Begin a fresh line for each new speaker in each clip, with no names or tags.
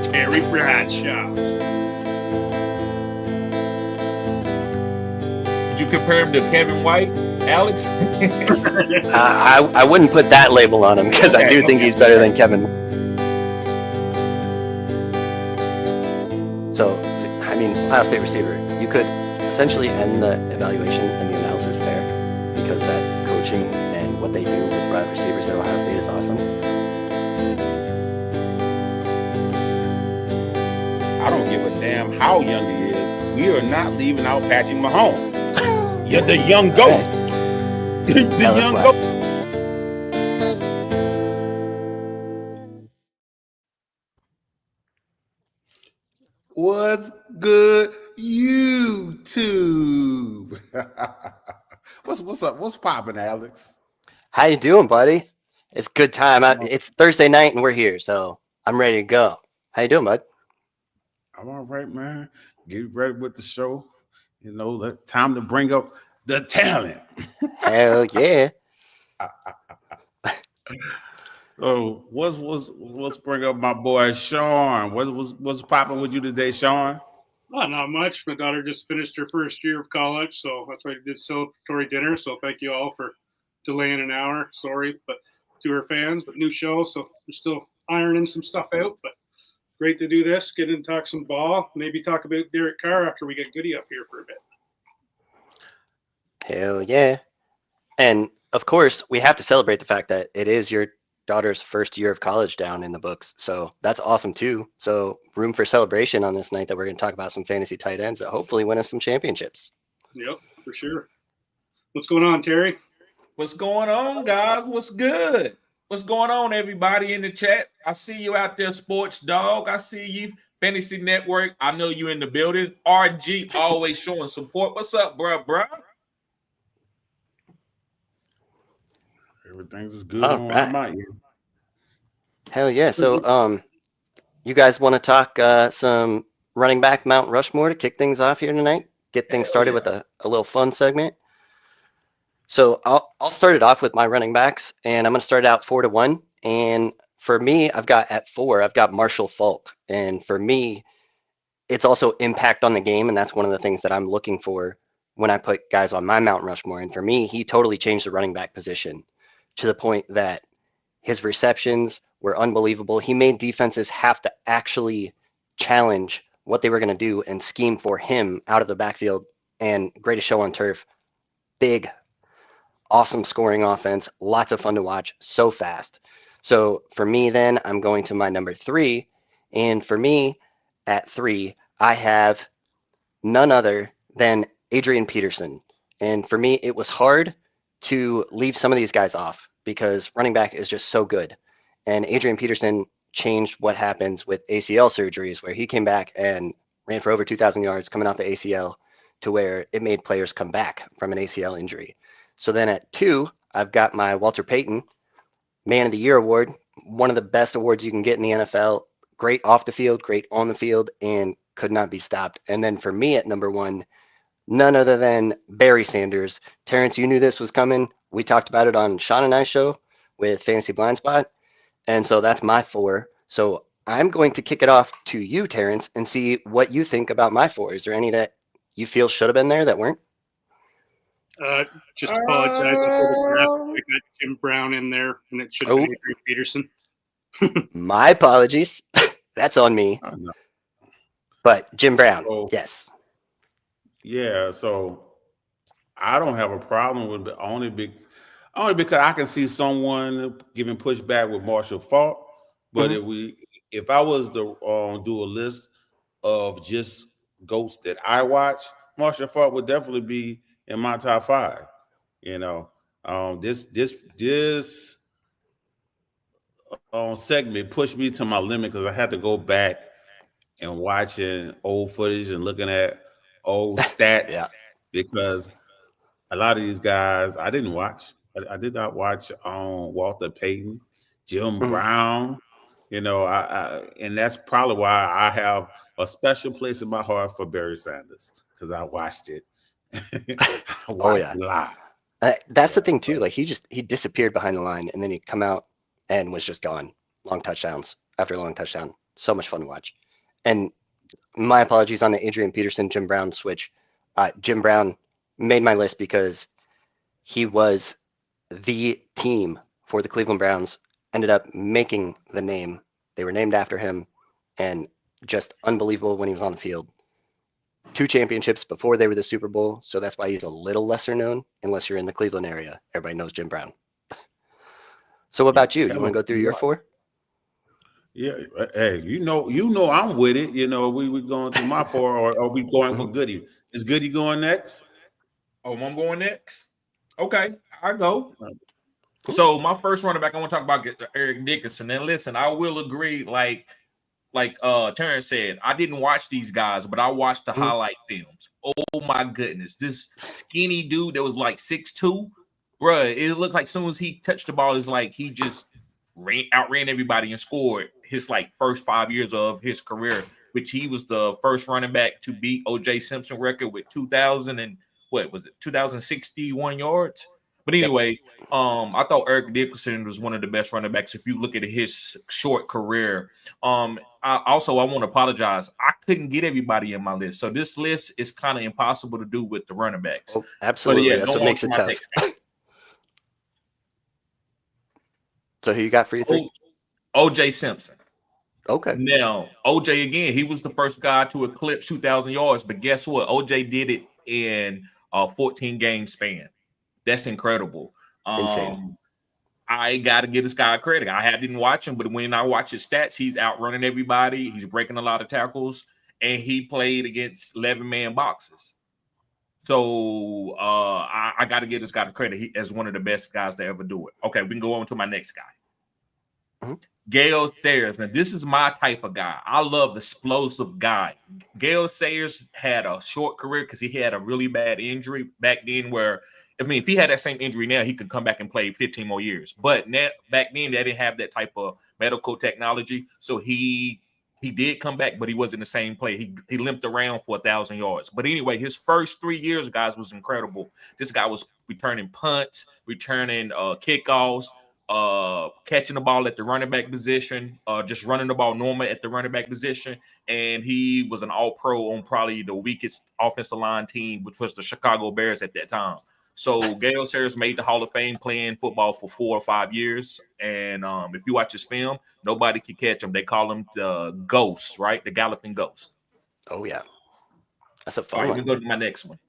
Terry Bradshaw.
Would you compare him to Kevin White, Alex?
I wouldn't put that label on him because I do think he's better than Kevin. So, I mean, Ohio State receiver, you could essentially end the evaluation and the analysis there because that coaching and what they do with wide receivers at Ohio State is awesome.
I don't give a damn how young he is. We are not leaving out Patrick Mahomes. You're the young goat.
Right.
The young goat.
What's good, YouTube? What's up? What's popping, Alex?
How you doing, buddy? It's good time. It's Thursday night and we're here, so I'm ready to go. How you doing, bud?
I'm all right, man. Get ready with the show. You know, time to bring up the talent.
Hell yeah.
So let's bring up my boy Sean. What's popping with you today, Sean?
Well, not much. My daughter just finished her first year of college, so that's why I did celebratory dinner. So thank you all for delaying an hour. Sorry, but to her fans, but new show, so we're still ironing some stuff out. But great to do this. Get in and talk some ball. Maybe talk about Derek Carr after we get Goody up here for a bit.
Hell yeah. And of course, we have to celebrate the fact that it is your daughter's first year of college down in the books. So that's awesome too. So room for celebration on this night that we're going to talk about some fantasy tight ends that hopefully win us some championships.
Yep, for sure. What's going on, Terry?
What's going on, guys? What's good? What's going on, everybody in the chat? I see you out there, Sports Dog. I see you, Fantasy Network. I know you in the building. RG always showing support. What's up, bruh?
Everything's good
All
on
right.
my end.
Hell yeah. So you guys want to talk some running back Mount Rushmore to kick things off here tonight? Get things started with a little fun segment. So I'll start it off with my running backs, and I'm going to start out 4-1. And for me, I've got at 4, I've got Marshall Faulk. And for me, it's also impact on the game, and that's one of the things that I'm looking for when I put guys on my Mount Rushmore. And for me, he totally changed the running back position to the point that his receptions were unbelievable. He made defenses have to actually challenge what they were going to do and scheme for him out of the backfield. And greatest show on turf. Big, awesome scoring offense. Lots of fun to watch. So fast. So for me, then, I'm going to my number 3. And for me, at 3, I have none other than Adrian Peterson. And for me, it was hard to leave some of these guys off because running back is just so good. And Adrian Peterson changed what happens with ACL surgeries, where he came back and ran for over 2,000 yards coming off the ACL, to where it made players come back from an ACL injury. So then at 2, I've got my Walter Payton Man of the Year award, one of the best awards you can get in the NFL. Great off the field, great on the field, and could not be stopped. And then for me at number 1, none other than Barry Sanders. Terrence, you knew this was coming. We talked about it on Sean and I's show with Fantasy Blind Spot. And so that's my 4. So I'm going to kick it off to you, Terrence, and see what you think about my 4. Is there any that you feel should have been there that weren't?
Just apologizing for the draft. I got Jim Brown in there, and it should have been Adrian Peterson.
My apologies. That's on me. But Jim Brown, yes.
Yeah, so I don't have a problem with it only because I can see someone giving pushback with Marshall Faulk. But if I was to do a list of just GOATs that I watch, Marshall Faulk would definitely be in my top 5. You know, this segment pushed me to my limit because I had to go back and watching old footage and looking at old stats because a lot of these guys I didn't watch. I did not watch Walter Payton, Jim Brown. You know, and that's probably why I have a special place in my heart for Barry Sanders because I watched it. I watched it live.
That's the thing too. Like he disappeared behind the line, and then he'd come out and was just gone. Long touchdowns after long touchdown. So much fun to watch. And my apologies on the Adrian Peterson, Jim Brown switch. Jim Brown made my list because he was the team for the Cleveland Browns, ended up making the name. They were named after him, and just unbelievable when he was on the field. 2 championships before they were the Super Bowl, so that's why he's a little lesser known unless you're in the Cleveland area. Everybody knows Jim Brown. So what about you? You want to go through your 4?
Yeah, hey, you know, I'm with it. You know, we going through my 4, or are we going for Goody? Is Goody going next?
Oh, I'm going next. Okay, I go. So my first running back, I want to talk about Eric Dickerson. And listen, I will agree. Like Terrence said, I didn't watch these guys, but I watched the highlight films. Oh my goodness, this skinny dude that was like 6'2", bruh. It looked like as soon as he touched the ball, it's like he just outran everybody and scored his like first 5 years of his career, which he was the first running back to beat O.J. Simpson record with 2,061 yards. But anyway, I thought Eric Dickerson was one of the best running backs if you look at his short career. I want to apologize. I couldn't get everybody in my list. So this list is kind of impossible to do with the running backs.
Oh, absolutely.
Yeah,
that's what makes it tough. So who you got for your 3?
O.J. Simpson.
Okay.
Now, O.J. again, he was the first guy to eclipse 2,000 yards. But guess what? O.J. did it in a 14-game span. That's incredible.
Insane.
I got to give this guy credit. Didn't watch him, but when I watch his stats, he's outrunning everybody. He's breaking a lot of tackles, and he played against 11-man boxes. So I got to give this guy the credit. He as one of the best guys to ever do it. Okay, we can go on to my next guy. Gale Sayers. Now, this is my type of guy. I love explosive guy. Gale Sayers had a short career because he had a really bad injury back then where, if he had that same injury now, he could come back and play 15 more years. But back then, they didn't have that type of medical technology. So he did come back, but he wasn't the same play. He limped around for 1,000 yards. But anyway, his first 3 years, guys, was incredible. This guy was returning punts, returning kickoffs, catching the ball at the running back position, just running the ball normal at the running back position. And he was an all-pro on probably the weakest offensive line team, which was the Chicago Bears at that time. So Gale Sayers made the Hall of Fame playing football for 4 or 5 years. And if you watch his film, nobody could catch him. They call him the Ghost, right? The Galloping Ghost.
Oh, yeah. That's a fun one.
Let me go to my next one.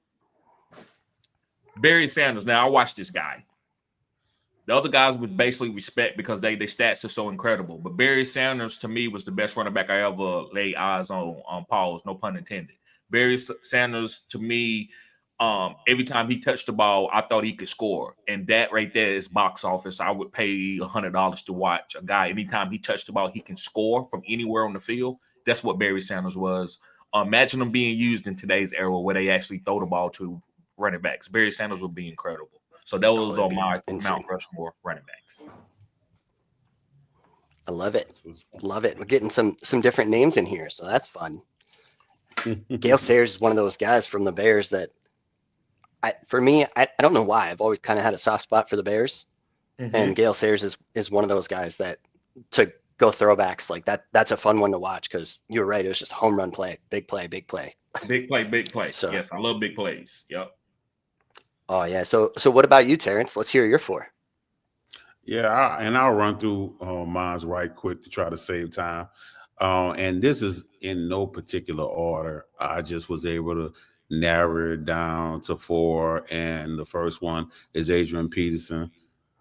Barry Sanders. Now, I watched this guy. The other guys would basically respect because their stats are so incredible. But Barry Sanders, to me, was the best running back I ever laid eyes on. Pause, no pun intended. Barry Sanders, to me, every time he touched the ball, I thought he could score. And that right there is box office. I would pay $100 to watch a guy. Anytime he touched the ball, he can score from anywhere on the field. That's what Barry Sanders was. Imagine him being used in today's era where they actually throw the ball to running backs. Barry Sanders would be incredible. So that was on my Mount Rushmore running backs.
I love it. Love it. We're getting some different names in here, so that's fun. Gale Sayers is one of those guys from the Bears that, I don't know why. I've always kind of had a soft spot for the Bears. And Gale Sayers is one of those guys that to go throwbacks like that. That's a fun one to watch because you were right. It was just home run play, big play, big play.
Big play, big play. So, yes, I love big plays. Yep.
Oh, yeah. So what about you, Terrence? Let's hear your 4.
Yeah, I'll run through mine right quick to try to save time. And this is in no particular order. I just was able to narrow it down to 4. And the first one is Adrian Peterson.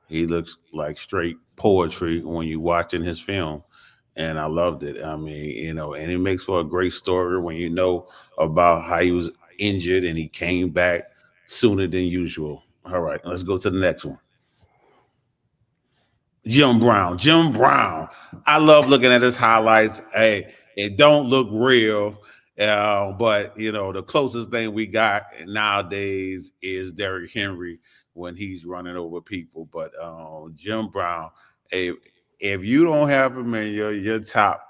He looks like straight poetry when you're watching his film. And I loved it. I mean, and it makes for a great story when you know about how he was injured and he came back sooner than usual. All right, let's go to the next one. Jim Brown. I love looking at his highlights. Hey, it don't look real, but the closest thing we got nowadays is Derrick Henry when he's running over people. But Jim Brown, if you don't have him in your top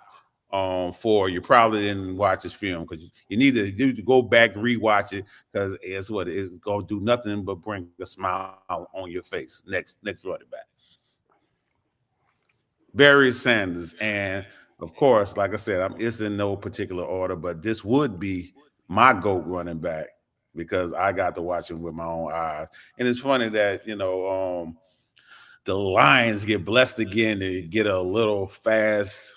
4, you probably didn't watch his film because you need to go back rewatch it because it's gonna do nothing but bring a smile on your face. Next running back. Barry Sanders, and of course, like I said, it's in no particular order, but this would be my GOAT running back because I got to watch him with my own eyes. And it's funny that, the Lions get blessed again to get a little fast,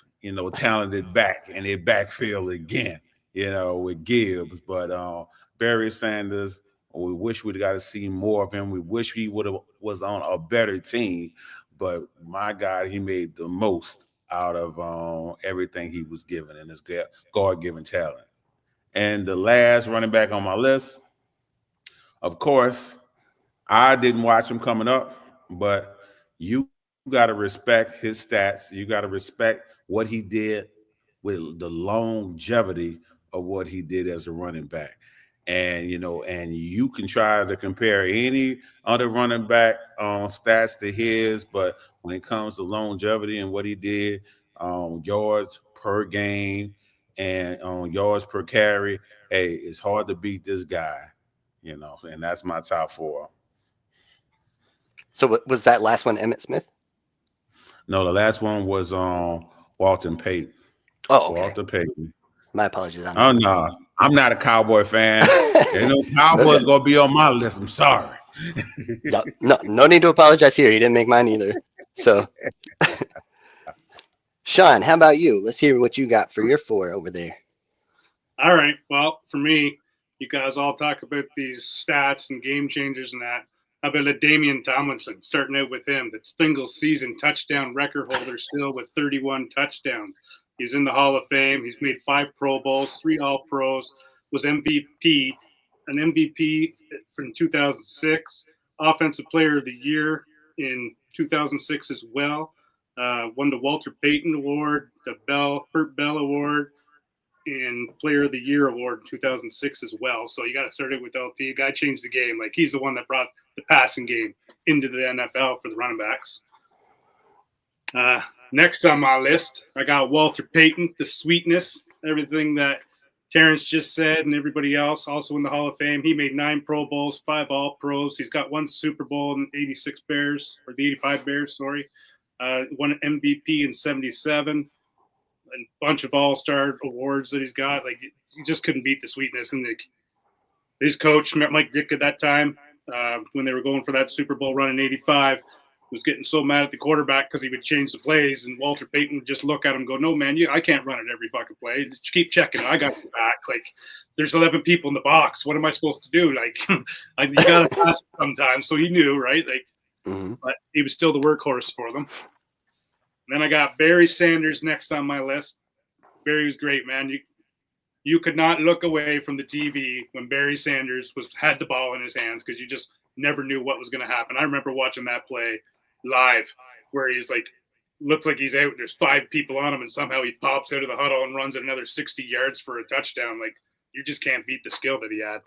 talented back in their backfield again, with Gibbs. But Barry Sanders, we wish we'd got to see more of him. We wish he was on a better team. But my God, he made the most out of everything he was given in his God-given talent. And the last running back on my list, of course, I didn't watch him coming up, but you got to respect his stats. You got to respect what he did with the longevity of what he did as a running back. And, and you can try to compare any other running back stats to his, but when it comes to longevity and what he did, yards per game and yards per carry, hey, it's hard to beat this guy, and that's my top 4.
So was that last one Emmitt Smith?
No, the last one was Walter Payton.
Oh, okay.
Walter Payton.
My apologies.
Oh no, I'm not a Cowboy fan. Ain't no Cowboys gonna be on my list. I'm sorry.
No need to apologize here. He didn't make mine either. So, Sean, how about you? Let's hear what you got for your 4 over there.
All right. Well, for me, you guys all talk about these stats and game changers and that. How about Damian Tomlinson, starting out with him, the single season touchdown record holder still with 31 touchdowns. He's in the Hall of Fame. He's made 5 Pro Bowls, 3 All-Pros, was an MVP from 2006, Offensive Player of the Year in 2006 as well. Won the Walter Payton Award, the Burt Bell Award, and Player of the Year Award in 2006 as well. So you got to start it with LT. The guy changed the game. Like, he's the one that brought the passing game into the NFL for the running backs. Next on my list, I got Walter Payton, the sweetness, everything that Terrence just said and everybody else, also in the Hall of Fame. He made 9 Pro Bowls, 5 All-Pros. He's got 1 Super Bowl in the 86 Bears, or the 85 Bears, sorry. Won an MVP in 77. A bunch of all-star awards that he's got. Like, you just couldn't beat the sweetness. And his coach, Mike Dick, at that time, when they were going for that Super Bowl run in 85, was getting so mad at the quarterback because he would change the plays, and Walter Payton would just look at him and go, no, man, I can't run it every fucking play. Just keep checking. I got your back. Like, there's 11 people in the box. What am I supposed to do? Like, you got to pass sometimes. So he knew, right? Like, but he was still the workhorse for them. And then I got Barry Sanders next on my list. Barry was great, man. You could not look away from the TV when Barry Sanders had the ball in his hands because you just never knew what was going to happen. I remember watching that play live where he's like, looks like he's out. There's 5 people on him, and somehow he pops out of the huddle and runs another 60 yards for a touchdown. Like, you just can't beat the skill that he had.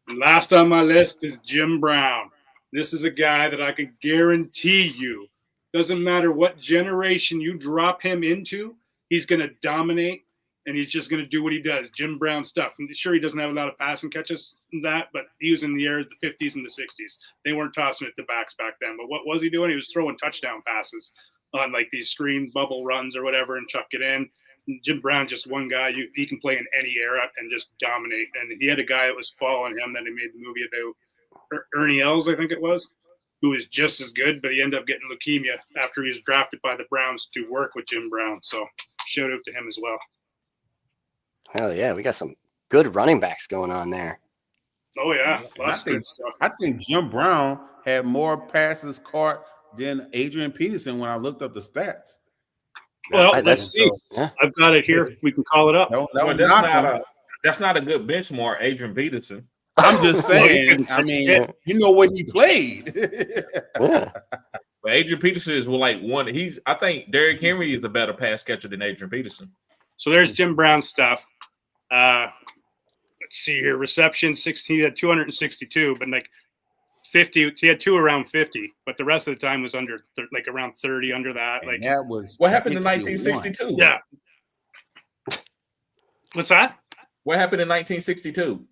And last on my list is Jim Brown. This is a guy that I can guarantee you, doesn't matter what generation you drop him into, he's going to dominate, and he's just going to do what he does, Jim Brown stuff. And sure, he doesn't have a lot of passing catches in that, but he was in the air of the 50s and the 60s. They weren't tossing it to backs back then. But what was he doing? He was throwing touchdown passes on like these screen bubble runs or whatever and chuck it in. And Jim Brown, just one guy. He can play in any era and just dominate. And he had a guy that was following him that he made the movie about, Ernie Els, I think it was, who was just as good, but he ended up getting leukemia after he was drafted by the Browns to work with Jim Brown. So shout out to him as well.
Hell yeah, we got some good running backs going on there.
Oh yeah, lots of good stuff.
I think Jim Brown had more passes caught than Adrian Peterson when I looked up the stats.
Well, let's see. Yeah. I've got it here. We can call it up.
That's not a good benchmark, Adrian Peterson.
I'm just saying. I mean, you know when he played.
Yeah.
But Adrian Peterson is like one. I think Derrick Henry is a better pass catcher than Adrian Peterson.
So there's Jim Brown stuff. Let's see here. Reception 16. He had 262, but like 50. He had 2 around 50, but the rest of the time was under like around 30 under that. Like,
that was
what happened in 1962.
Yeah. What's that?
What happened in 1962?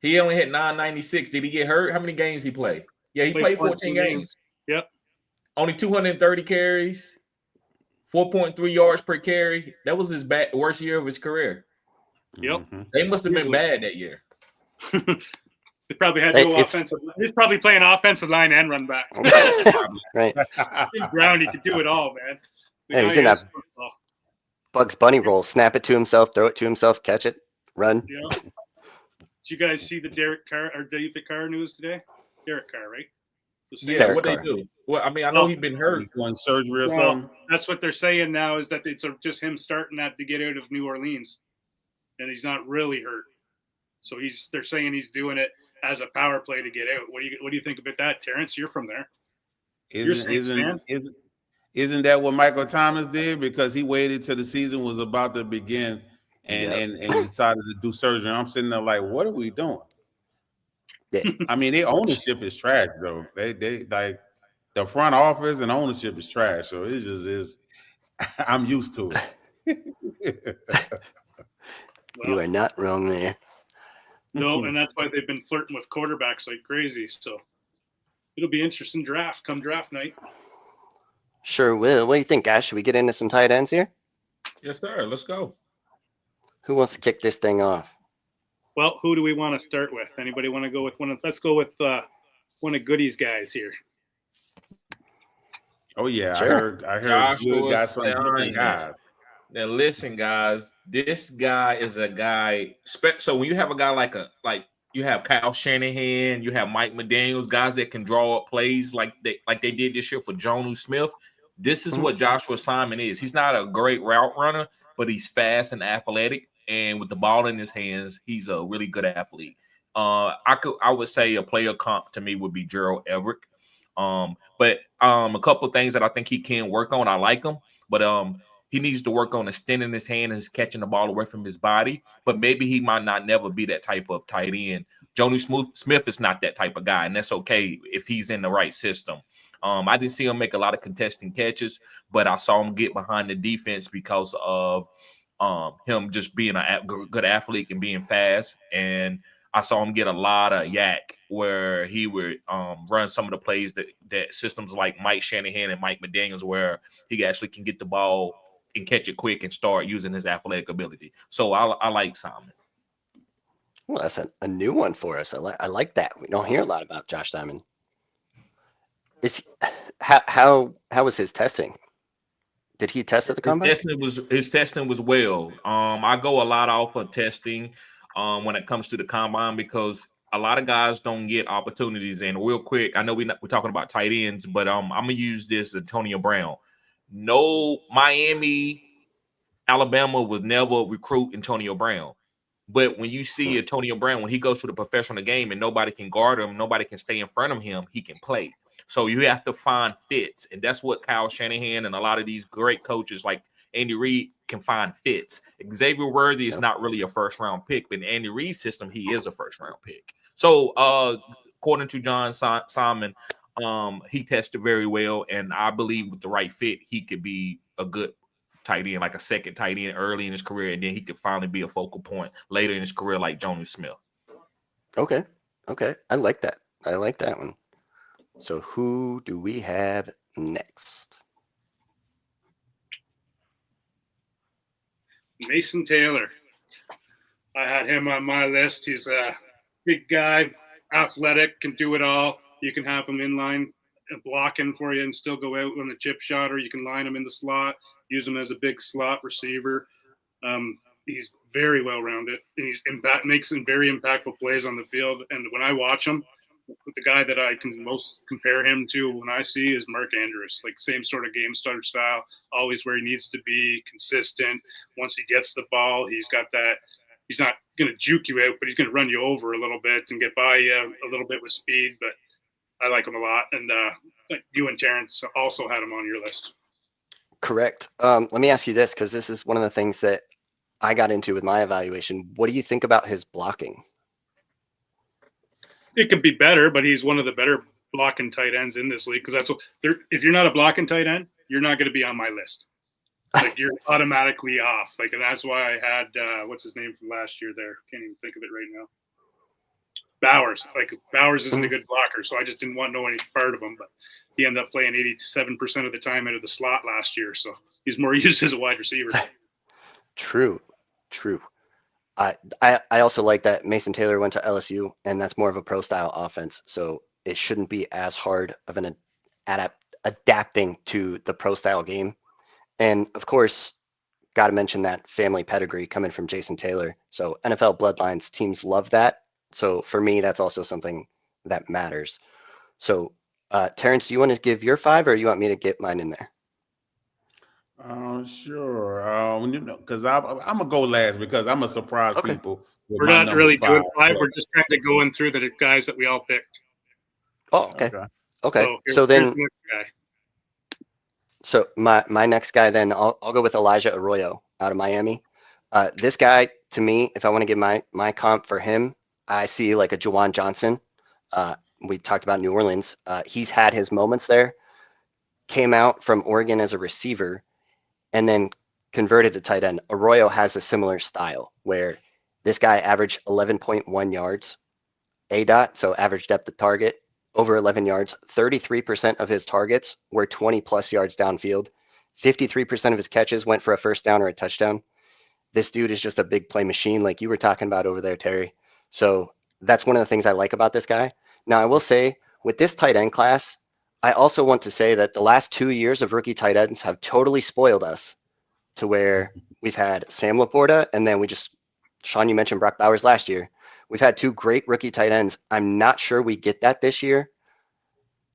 He only hit 996. Did he get hurt? How many games he played? Yeah, he played 14 games.
Yep.
Only 230 carries. 4.3 yards per carry. That was his worst year of his career.
Yep.
They must have been bad that year.
They probably had no offensive. He's probably playing offensive line and run back.
Right.
Brown, he could do it all, man.
Yeah, he's in that Bugs Bunny roll. Snap it to himself, throw it to himself, catch it, run.
Yeah. Did you guys see the David Carr news today? Derek Carr, right?
Yeah, what they do? Well, I mean, I know he's been hurt.
Going surgery or something.
That's what they're saying now, is that it's just him starting that to get out of New Orleans, and he's not really hurt. So they're saying he's doing it as a power play to get out. What do you think about that, Terrence? You're from there.
Isn't that what Michael Thomas did? Because he waited till the season was about to begin and decided to do surgery. I'm sitting there like, what are we doing?
Yeah.
I mean, their ownership is trash, though. They like the front office and ownership is trash. So it just is. I'm used to it.
You are not wrong there.
No, and that's why they've been flirting with quarterbacks like crazy. So it'll be interesting draft night.
Sure will. What do you think, guys? Should we get into some tight ends here?
Yes, sir. Let's go.
Who wants to kick this thing off?
Well, who do we want to start with? Anybody want to go with one? Let's go with one of Goody's guys here.
Oh yeah,
sure.
I heard Good got some different guys.
Now listen, guys. This guy is a guy. So when you have a guy like you have Kyle Shanahan, you have Mike McDaniels, guys that can draw up plays like they did this year for Jonnu Smith. This is what Joshua Simon is. He's not a great route runner, but he's fast and athletic. And with the ball in his hands, he's a really good athlete. I would say a player comp to me would be Gerald Everett. But a couple of things that I think he can work on. I like him, but he needs to work on extending his hand and his catching the ball away from his body. But maybe he might not never be that type of tight end. Jonnu Smith is not that type of guy, and that's okay if he's in the right system. I didn't see him make a lot of contesting catches, but I saw him get behind the defense because of him just being a good athlete and being fast. And I saw him get a lot of yak where he would run some of the plays that systems like Mike Shanahan and Mike McDaniels, where he actually can get the ball and catch it quick and start using his athletic ability. So I like Simon.
Well, that's a new one for us. I like that. We don't hear a lot about Josh Simon. How was his testing? Did he test at the combine?
His testing was well. I go a lot off of testing when it comes to the combine, because a lot of guys don't get opportunities. And real quick, I know we're talking about tight ends, but I'm gonna use this Antonio Brown. No, Miami, Alabama would never recruit Antonio Brown. But when you see Antonio Brown, when he goes to the professional game and nobody can guard him, nobody can stay in front of him, he can play. So you have to find fits. And that's what Kyle Shanahan and a lot of these great coaches like Andy Reid can find fits. Xavier Worthy is not really a first-round pick, but in Andy Reid's system, he is a first-round pick. So according to John Simon, he tested very well, and I believe with the right fit, he could be a good tight end, like a second tight end early in his career, and then he could finally be a focal point later in his career like Jonnu Smith.
Okay. I like that. I like that one. So who do we have next?
Mason Taylor. I had him on my list. He's a big guy, athletic, can do it all. You can have him in line blocking for you and still go out on the chip shot, or you can line him in the slot, use him as a big slot receiver. He's very well-rounded, and he's makes some very impactful plays on the field. And when I watch him, the guy that I can most compare him to when I see is Mark Andrews, like same sort of game starter style, always where he needs to be, consistent. Once he gets the ball, he's got that. He's not going to juke you out, but he's going to run you over a little bit and get by you a little bit with speed. But I like him a lot. And you and Terrence also had him on your list.
Correct. Let me ask you this, because this is one of the things that I got into with my evaluation. What do you think about his blocking?
It could be better, but he's one of the better blocking tight ends in this league, because that's what if you're not a blocking tight end, you're not going to be on my list. Like you're automatically off. Like, and that's why I had what's his name from last year there? Can't even think of it right now. Bowers. Like Bowers isn't a good blocker, so I just didn't want to know any part of him. But he ended up playing 87% of the time out of the slot last year, so he's more used as a wide receiver.
True. I also like that Mason Taylor went to LSU, and that's more of a pro style offense. So it shouldn't be as hard of an adapting to the pro style game. And of course, got to mention that family pedigree coming from Jason Taylor. So NFL bloodlines teams love that. So for me, that's also something that matters. So Terrence, do you want to give your 5, or you want me to get mine in there?
Sure. Because I'm gonna go last because I'm gonna surprise people.
We're not really doing 5. We're just kind of going through the guys that we all picked.
Oh, okay. So then,
the next guy.
so my next guy, then I'll go with Elijah Arroyo out of Miami. This guy, to me, if I want to give my comp for him, I see like a Juwan Johnson. We talked about New Orleans. He's had his moments there. Came out from Oregon as a receiver, and then converted to tight end. Arroyo has a similar style where this guy averaged 11.1 yards, ADOT, so average depth of target, over 11 yards. 33% of his targets were 20 plus yards downfield. 53% of his catches went for a first down or a touchdown. This dude is just a big play machine, like you were talking about over there, Terry. So that's one of the things I like about this guy. Now, I will say, with this tight end class, I also want to say that the last 2 years of rookie tight ends have totally spoiled us to where we've had Sam Laporta, and then Sean, you mentioned Brock Bowers last year. We've had 2 great rookie tight ends. I'm not sure we get that this year.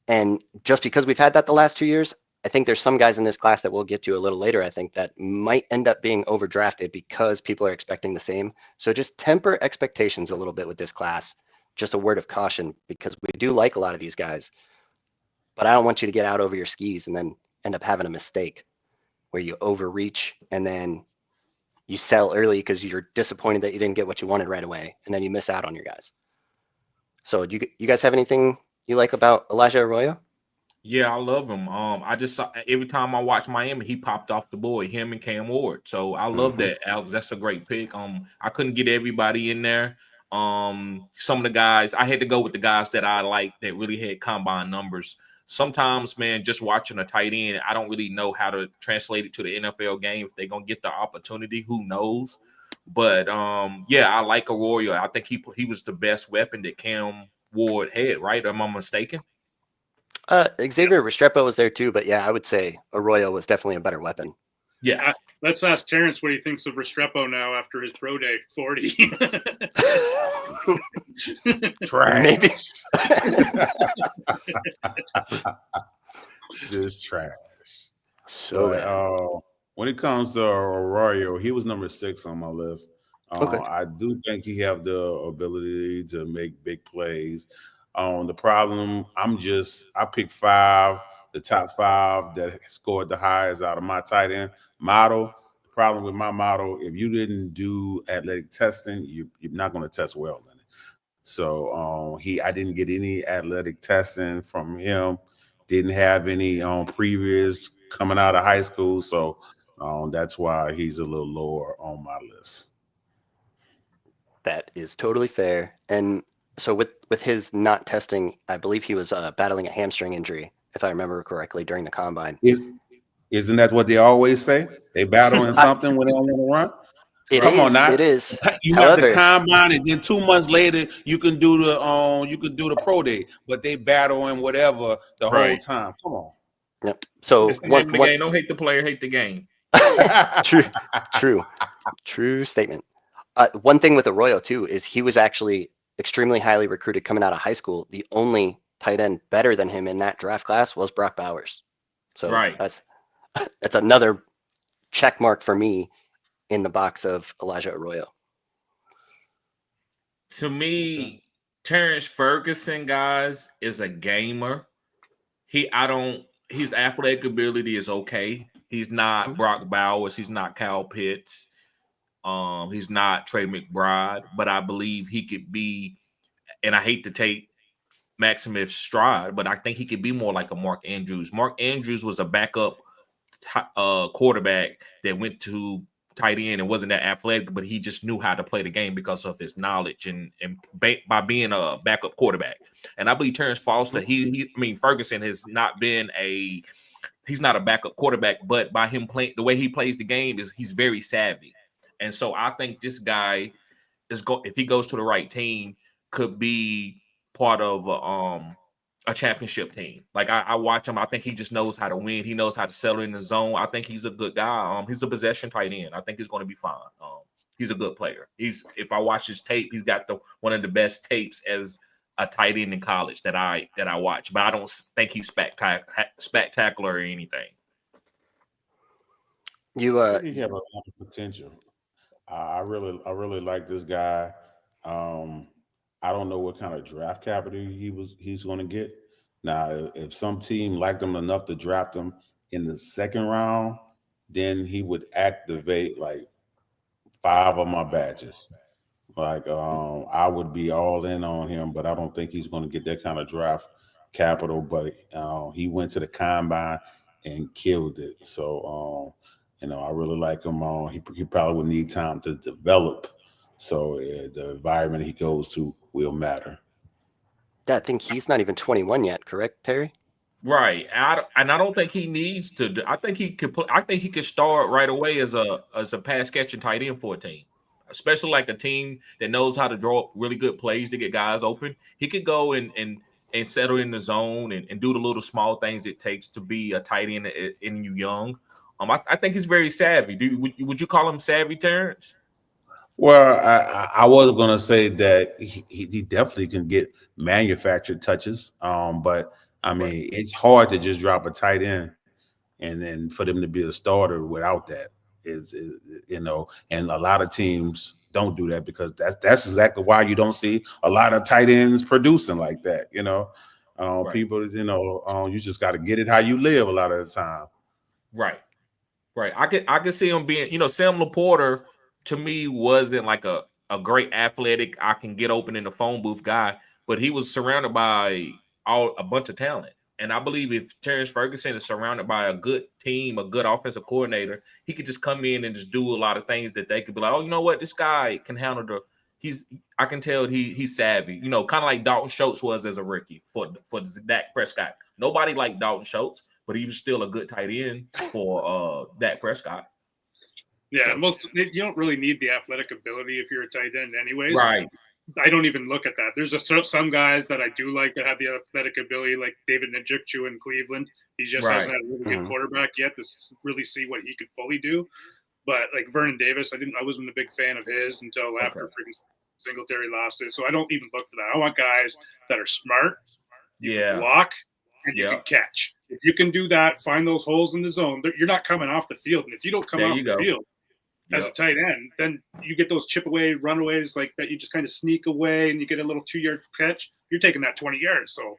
And just because we've had that the last 2 years, I think there's some guys in this class that we'll get to a little later, I think, that might end up being overdrafted because people are expecting the same. So just temper expectations a little bit with this class. Just a word of caution, because we do like a lot of these guys. But I don't want you to get out over your skis and then end up having a mistake where you overreach and then you sell early because you're disappointed that you didn't get what you wanted right away, and then you miss out on your guys. So do you guys have anything you like about Elijah Arroyo?
Yeah, I love him. I just saw every time I watch Miami, he popped off the board, him and Cam Ward. So I love that, Alex. That's a great pick. I couldn't get everybody in there. Some of the guys, I had to go with the guys that I like that really had combine numbers. Sometimes, man, just watching a tight end, I don't really know how to translate it to the NFL game. If they're gonna get the opportunity, who knows? But yeah, I like Arroyo. I think he was the best weapon that Cam Ward had, right? Am I mistaken?
Xavier Restrepo was there too, but yeah, I would say Arroyo was definitely a better weapon.
Yeah.
Let's ask Terrence what he thinks of Restrepo now after his pro day 40.
Trash.
Maybe.
Just trash.
So
when it comes to Arroyo, he was number 6 on my list.
Okay.
I do think he have the ability to make big plays. The problem, I picked 5, the top 5 that scored the highest out of my tight end model. The problem with my model, if you didn't do athletic testing, you're not going to test well in it. So I didn't get any athletic testing from him. Didn't have any previous coming out of high school. So that's why he's a little lower on my list.
That is totally fair. And so with his not testing, I believe he was battling a hamstring injury, if I remember correctly, during the combine.
Isn't that what they always say? They battling something when they don't want to run. Come on now.
It is.
You have the combine, and then 2 months later you can do the pro day, but they battling whatever the whole time. Come on.
Yep. So
It's the name of the game. Don't hate the player, hate the game.
True statement. One thing with Arroyo too is he was actually extremely highly recruited coming out of high school. The only tight end better than him in that draft class was Brock Bowers. So that's another check mark for me in the box of Elijah Arroyo.
To me, Terrence Ferguson, guys, is a gamer. His athletic ability is okay. He's not Brock Bowers. He's not Kyle Pitts. He's not Trey McBride, but I believe he could be, and I hate to take Maximus stride, but I think he could be more like a Mark Andrews. Mark Andrews was a backup quarterback that went to tight end and wasn't that athletic, but he just knew how to play the game because of his knowledge and by being a backup quarterback. And I believe Terrence Foster, Ferguson has not been a he's not a backup quarterback, but by him playing the way he plays the game is he's very savvy. And so I think this guy if he goes to the right team, could be part of a championship team. Like I watch him, I think he just knows how to win. He knows how to settle in the zone. I think he's a good guy. He's a possession tight end. I think he's going to be fine. He's a good player. If I watch his tape, he's got one of the best tapes as a tight end in college that I watch. But I don't think he's spectacular or anything.
He
have a lot of potential. I really like this guy. I don't know what kind of draft capital he's going to get. Now, if some team liked him enough to draft him in the second round, then he would activate like 5 of my badges. Like I would be all in on him, but I don't think he's going to get that kind of draft capital. But he went to the combine and killed it. So I really like him. He probably would need time to develop. So the environment he goes to will matter.
I think he's not even 21 yet, correct, Terry?
Right, and I don't think he needs to. I think he could. I think he could start right away as a pass catching tight end for a team, especially like a team that knows how to draw up really good plays to get guys open. He could go and settle in the zone and do the little small things it takes to be a tight end in you young. I think he's very savvy. Would you call him savvy, Terrence?
Well, I was going to say that he definitely can get manufactured touches. But I mean, it's hard to just drop a tight end and then for them to be a starter without that is and a lot of teams don't do that because that's exactly why you don't see a lot of tight ends producing like that. People, you just got to get it how you live a lot of the time.
Right. I could see him being, Sam Laporta to me wasn't like a great athletic, I can get open in the phone booth guy, but he was surrounded by a bunch of talent. And I believe if Terrence Ferguson is surrounded by a good team, a good offensive coordinator, he could just come in and just do a lot of things that they could be like, oh, you know what, this guy can handle I can tell he's savvy, kind of like Dalton Schultz was as a rookie for Dak Prescott. Nobody liked Dalton Schultz, but he was still a good tight end for Dak Prescott.
Yeah, you don't really need the athletic ability if you're a tight end anyways.
Right.
I don't even look at that. There's some guys that I do like that have the athletic ability, like David Njoku in Cleveland. He just hasn't had a really good quarterback yet to really see what he could fully do. But like Vernon Davis, I wasn't a big fan of his until after freaking Singletary lost it. So I don't even look for that. I want guys that are smart, can block, and you can catch. If you can do that, find those holes in the zone. You're not coming off the field, and if you don't come off the field as a tight end, then you get those chip away runaways like that. You just kind of sneak away and you get a little 2-yard catch. You're taking that 20 yards. So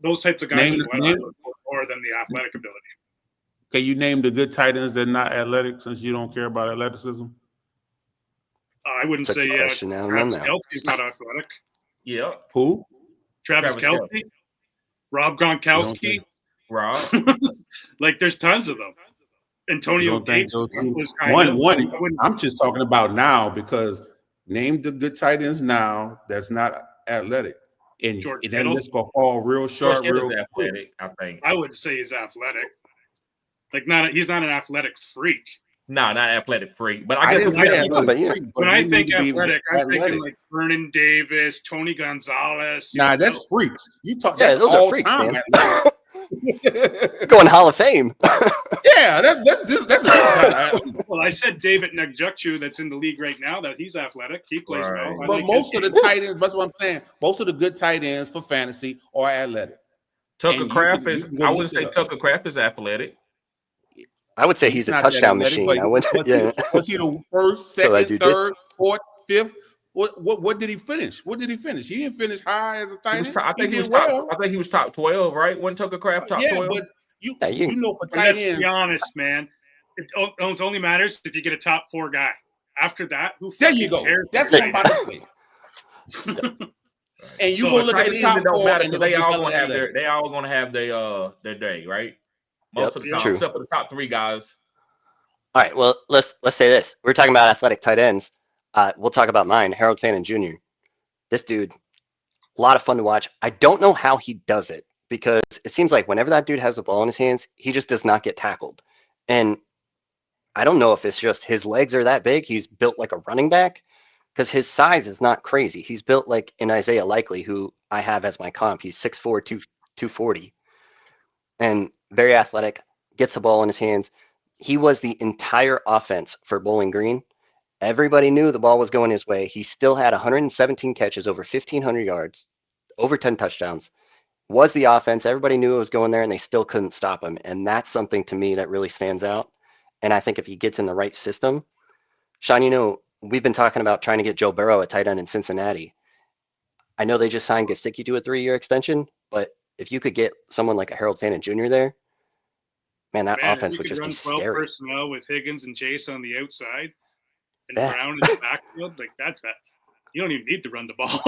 those types of guys are what I look for more than the athletic ability.
Okay, you named the good tight ends that are not athletic since you don't care about athleticism.
I wouldn't say Travis Kelce's not athletic.
Yeah.
Who?
Travis Kelce. Rob Gronkowski.
Rob.
Like there's tons of them. Antonio Gates was
one. I'm just talking about now because name the good tight ends now that's not athletic. And then let's go fall real short. Real
athletic, I think.
I would say he's athletic. Like he's not an athletic freak.
No, not athletic freak. But
I guess when I think athletic, I'm thinking like Vernon Davis, Tony Gonzalez.
Nah, that's freaks. You talk.
Yeah, those are freaks, man. Going Hall of Fame.
Yeah, that's
well, I said David Njoku that's in the league right now that he's athletic. He plays well.
But most of the tight ends, that's what I'm saying. Most of the good tight ends for fantasy are athletic.
Tucker Kraft I wouldn't say Tucker Kraft is athletic.
I would say he's a touchdown machine. Was
he the first, second, third, fourth, fifth? What did he finish? He didn't finish high as a tight end.
I think he was top 12, right? Wasn't Tucker Kraft top 12?
But you for tight ends.
Let's be honest, man. It only matters if you get a top 4 guy. After that,
there you go. That's what I'm about to say. And you gonna look at the top 4, and
they all gonna have their day, right? Most of the time, except for the top 3 guys.
All right. Well, let's say this. We're talking about athletic tight ends. We'll talk about mine, Harold Fannin Jr. This dude, a lot of fun to watch. I don't know how he does it because it seems like whenever that dude has the ball in his hands, he just does not get tackled. And I don't know if it's just his legs are that big. He's built like a running back because his size is not crazy. He's built like an Isaiah Likely, who I have as my comp. He's 6'4", 240, and very athletic, gets the ball in his hands. He was the entire offense for Bowling Green. Everybody knew the ball was going his way. He still had 117 catches, over 1,500 yards, over 10 touchdowns. Was the offense. Everybody knew it was going there, and they still couldn't stop him. And that's something to me that really stands out. And I think if he gets in the right system, Sean, you know, we've been talking about trying to get Joe Burrow a tight end in Cincinnati. I know they just signed Gesicki to a 3-year extension, but if you could get someone like a Harold Fannin Jr. there, man, that offense would just be scary.
Personnel with Higgins and Chase on the outside and
Yeah.
Brown in the backfield, like that's that. You don't even need to run the ball.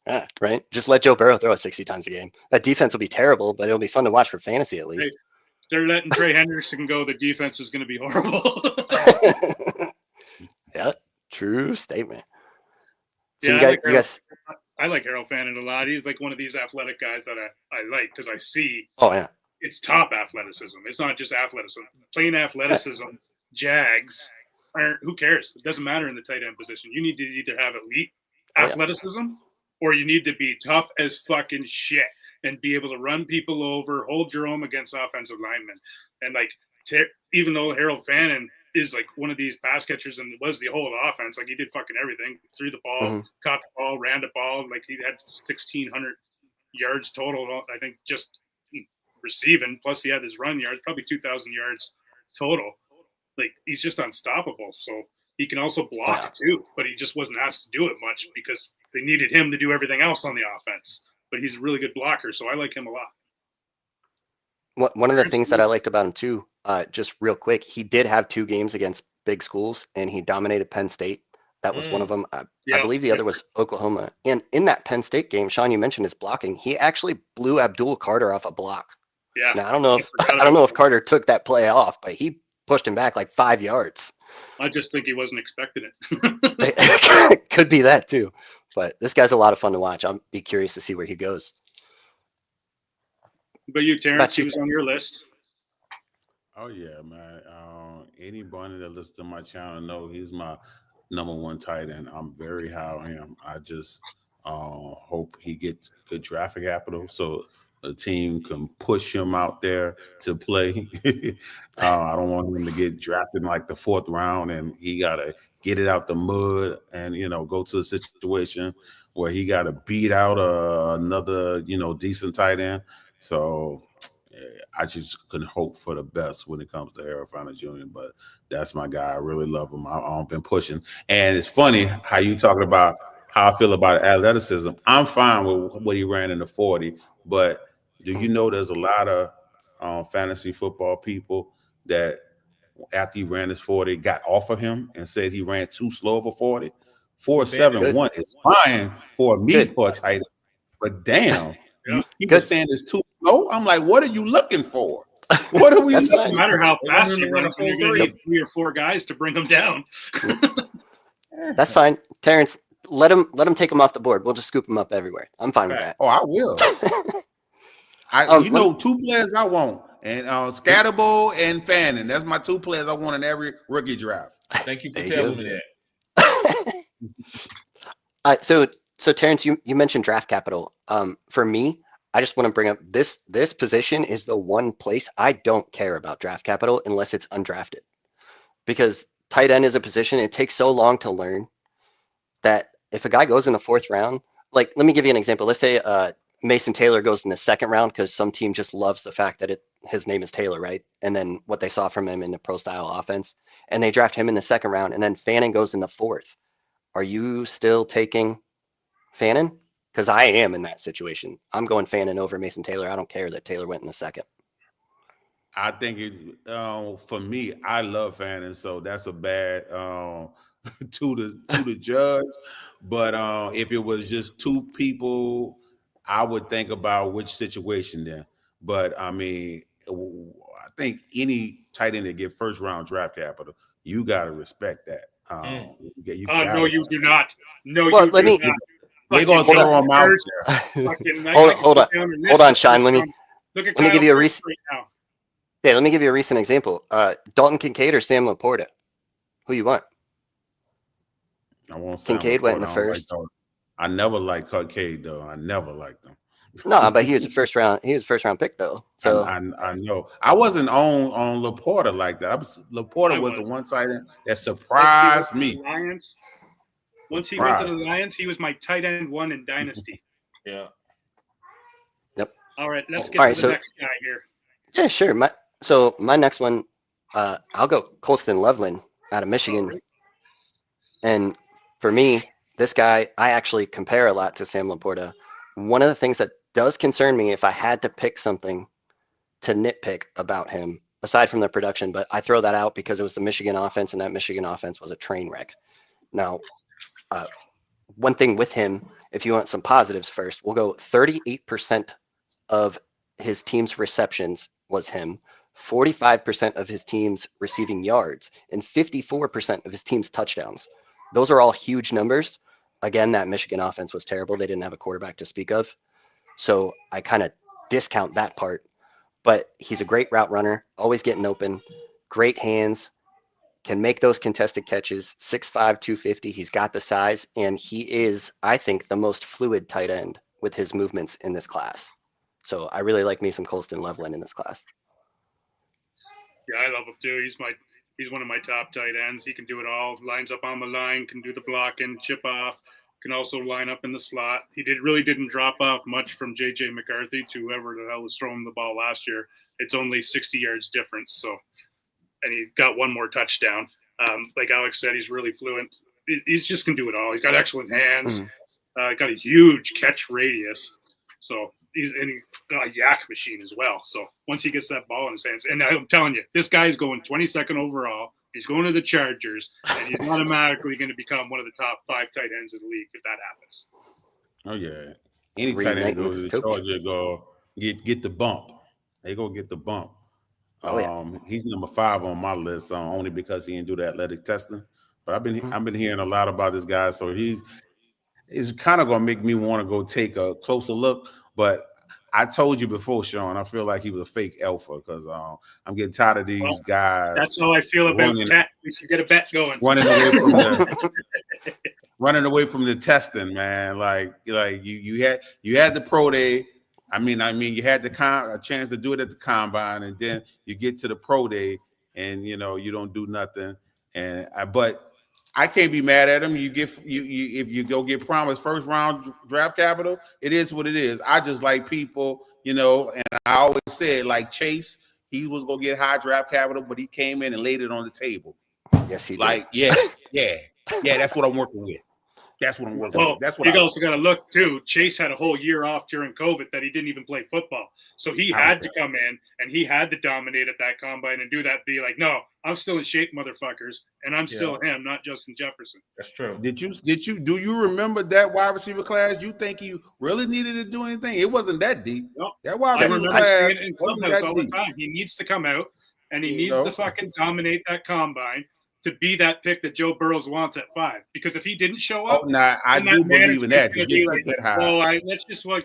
Yeah, right. Just let Joe Burrow throw it 60 times a game. That defense will be terrible, but it'll be fun to watch for fantasy at least.
Hey, they're letting Trey Hendrickson go. The defense is going to be horrible.
Yeah, true statement. So
Yeah,
you guys.
I like Harold Fannin a lot. He's like one of these athletic guys that I like because I see.
Oh yeah.
It's top athleticism. It's not just athleticism. Plain athleticism. Jags aren't. Who cares? It doesn't matter in the tight end position. You need to either have elite athleticism or you need to be tough as fucking shit and be able to run people over, hold your own against offensive linemen. And like, even though Harold Fannin is like one of these pass catchers and was the whole offense, like he did fucking everything, threw the ball, caught the ball, ran the ball. Like he had 1,600 yards total, I think, just receiving. Plus he had his run yards, probably 2,000 yards total. Like he's just unstoppable. So he can also block too, but he just wasn't asked to do it much because they needed him to do everything else on the offense. But he's a really good blocker, so I like him a lot.
One of the things that I liked about him too, just real quick, he did have 2 games against big schools, and he dominated Penn State. That was one of them. I believe the other was Oklahoma. And in that Penn State game, Sean, you mentioned his blocking. He actually blew Abdul Carter off a block.
Yeah.
Now I don't know if Carter took that play off, but he pushed him back like 5 yards.
I just think he wasn't expecting it.
Could be that too. But this guy's a lot of fun to watch. I'll be curious to see where he goes.
But you, Terrence, he was on your list.
Oh yeah, man. Anybody that listens to my channel know he's my number 1 tight end. I'm very high on him. I just hope he gets good draft capital so the team can push him out there to play. I don't want him to get drafted in like the 4th round and he got to get it out the mud and, go to a situation where he got to beat out another, decent tight end. So I just couldn't hope for the best when it comes to Harold Fannin Jr., but that's my guy. I really love him. I've been pushing. And it's funny how you talking about how I feel about athleticism. I'm fine with what he ran in the 40, but do you know there's a lot of fantasy football people that after he ran his 40 got off of him and said he ran too slow of a 40? 4.71 is fine for me for a tight end, but damn, he was saying it's too slow. I'm like, what are you looking for? What are we?
No matter how fast you run, you're going to need 3 or 4 guys to bring him down.
That's fine, Terrence. Let him take him off the board. We'll just scoop him up everywhere. I'm fine with that.
Oh, I will. 2 players I want, and Scatterbo and Fannin. That's my 2 players I want in every rookie draft.
Thank you for telling me that.
So Terrence, you mentioned draft capital. For me, I just want to bring up this position is the one place I don't care about draft capital unless it's undrafted, because tight end is a position it takes so long to learn that if a guy goes in the 4th round, like let me give you an example. Let's say Mason Taylor goes in the 2nd round because some team just loves the fact that his name is Taylor, right? And then what they saw from him in the pro style offense, and they draft him in the 2nd round, and then Fannin goes in the 4th. Are you still taking Fannin? Because I am in that situation. I'm going Fannin over Mason Taylor. I don't care that Taylor went in the 2nd.
I think for me, I love Fannin, so that's a bad to the judge. But if it was just 2 people, I would think about which situation then. But I mean, I think any tight end that get 1st round draft capital, you got to respect that.
No, you do not. No,
well,
you do not.
They're gonna
Fucking
throw him out
first,
there.
fucking,
Hold on, Sean. Let
Look at
me
Kyle
give you a
Pitts right now.
Yeah, let me give you a recent example. Dalton Kincaid or Sam Laporta? Who you want?
I won't say
Kincaid went in the first.
I never liked Kincaid though. I never liked him.
No, but he was a first round. He was a first round pick though. So
I know. I wasn't on Laporta like that. Laporta was the one side that surprised me.
Once he went to the Lions, he was my tight end one in Dynasty.
Yeah.
Yep.
All right, let's get to the next guy here.
Yeah, sure. My next one, I'll go Colston Loveland out of Michigan.
Right.
And for me, this guy, I actually compare a lot to Sam Laporta. One of the things that does concern me, if I had to pick something to nitpick about him, aside from the production, but I throw that out because it was the Michigan offense, and that Michigan offense was a train wreck. Now, one thing with him, if you want some positives first, we'll go 38% of his team's receptions was him, 45% of his team's receiving yards, and 54% of his team's touchdowns. Those are all huge numbers. Again, that Michigan offense was terrible. They didn't have a quarterback to speak of. So I kind of discount that part. But he's a great route runner, always getting open, great hands, can make those contested catches, 6'5", 250. He's got the size, and he is, I think, the most fluid tight end with his movements in this class. So I really like me some Colston Loveland in this class.
Yeah, I love him too. He's one of my top tight ends. He can do it all. Lines up on the line, can do the blocking, chip off, can also line up in the slot. He really didn't drop off much from J.J. McCarthy to whoever the hell was throwing the ball last year. It's only 60 yards difference. So, and he got one more touchdown. Like Alex said, he's really fluent. He's just can do it all. He's got excellent hands. Got a huge catch radius. So he's got a yak machine as well. So once he gets that ball in his hands, and I'm telling you, this guy's going 22nd overall. He's going to the Chargers, and he's automatically going to become one of the top 5 tight ends in the league if that happens.
Oh yeah, any tight end goes to the Chargers, go get the bump. They go get the bump. He's number 5 on my list, only because he didn't do the athletic testing. But I've been hearing a lot about this guy, so it's kind of gonna make me want to go take a closer look. But I told you before, Sean, I feel like he was a fake alpha because I'm getting tired of these guys.
That's how I feel about Tat. We should get a bet going.
Running away from the testing, man. Like you had the pro day. I mean, you had a chance to do it at the combine, and then you get to the pro day, and you don't do nothing. But I can't be mad at him. If you go get promised first round draft capital, it is what it is. I just like people, and I always said like Chase, he was gonna get high draft capital, but he came in and laid it on the table.
Yes, he did.
Like, yeah, that's what I'm working with. That's what I'm working with. That's what
you also got to look too. Chase had a whole year off during COVID that he didn't even play football, so he had to come in and he had to dominate at that combine and do that. Be like, no, I'm still in shape, motherfuckers, and I'm still him, not Justin Jefferson.
That's true.
Do you remember that wide receiver class? You think he really needed to do anything? It wasn't that deep.
No,
that wide receiver class
saying it in clubhouse all the time. He needs to come out and he needs to fucking dominate that combine to be that pick that Joe Burrows wants at 5. Because if he didn't show up,
I do believe in that.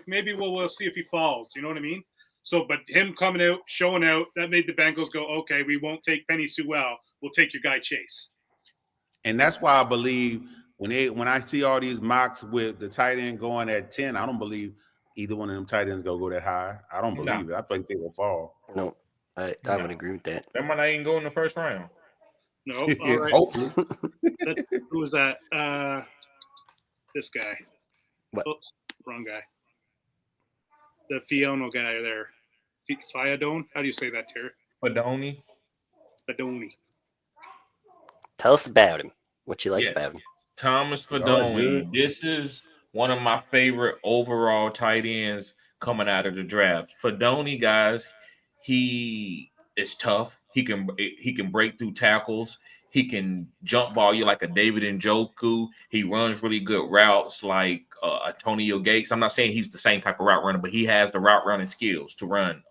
Maybe we'll see if he falls. You know what I mean? So, but him coming out, showing out, that made the Bengals go, okay, we won't take Penny Sewell. We'll take your guy Chase.
And that's why I believe when I see all these mocks with the tight end going at 10, I don't believe either one of them tight ends go that high. I don't believe it. I think they will fall.
No, I would agree with that.
That might not even go in the first round.
No, all right.
Hopefully.
Who was that? This guy.
What?
Oops, wrong guy. The Fiona guy there. Fiadone? How do you say that, Terry?
Fadoni.
Tell us about him. What you like about him?
Thomas Fadoni. This is one of my favorite overall tight ends coming out of the draft. Fadoni, guys, he is tough. He can break through tackles. He can jump ball you like a David Njoku. He runs really good routes like Antonio Gates. I'm not saying he's the same type of route runner, but he has the route running skills to run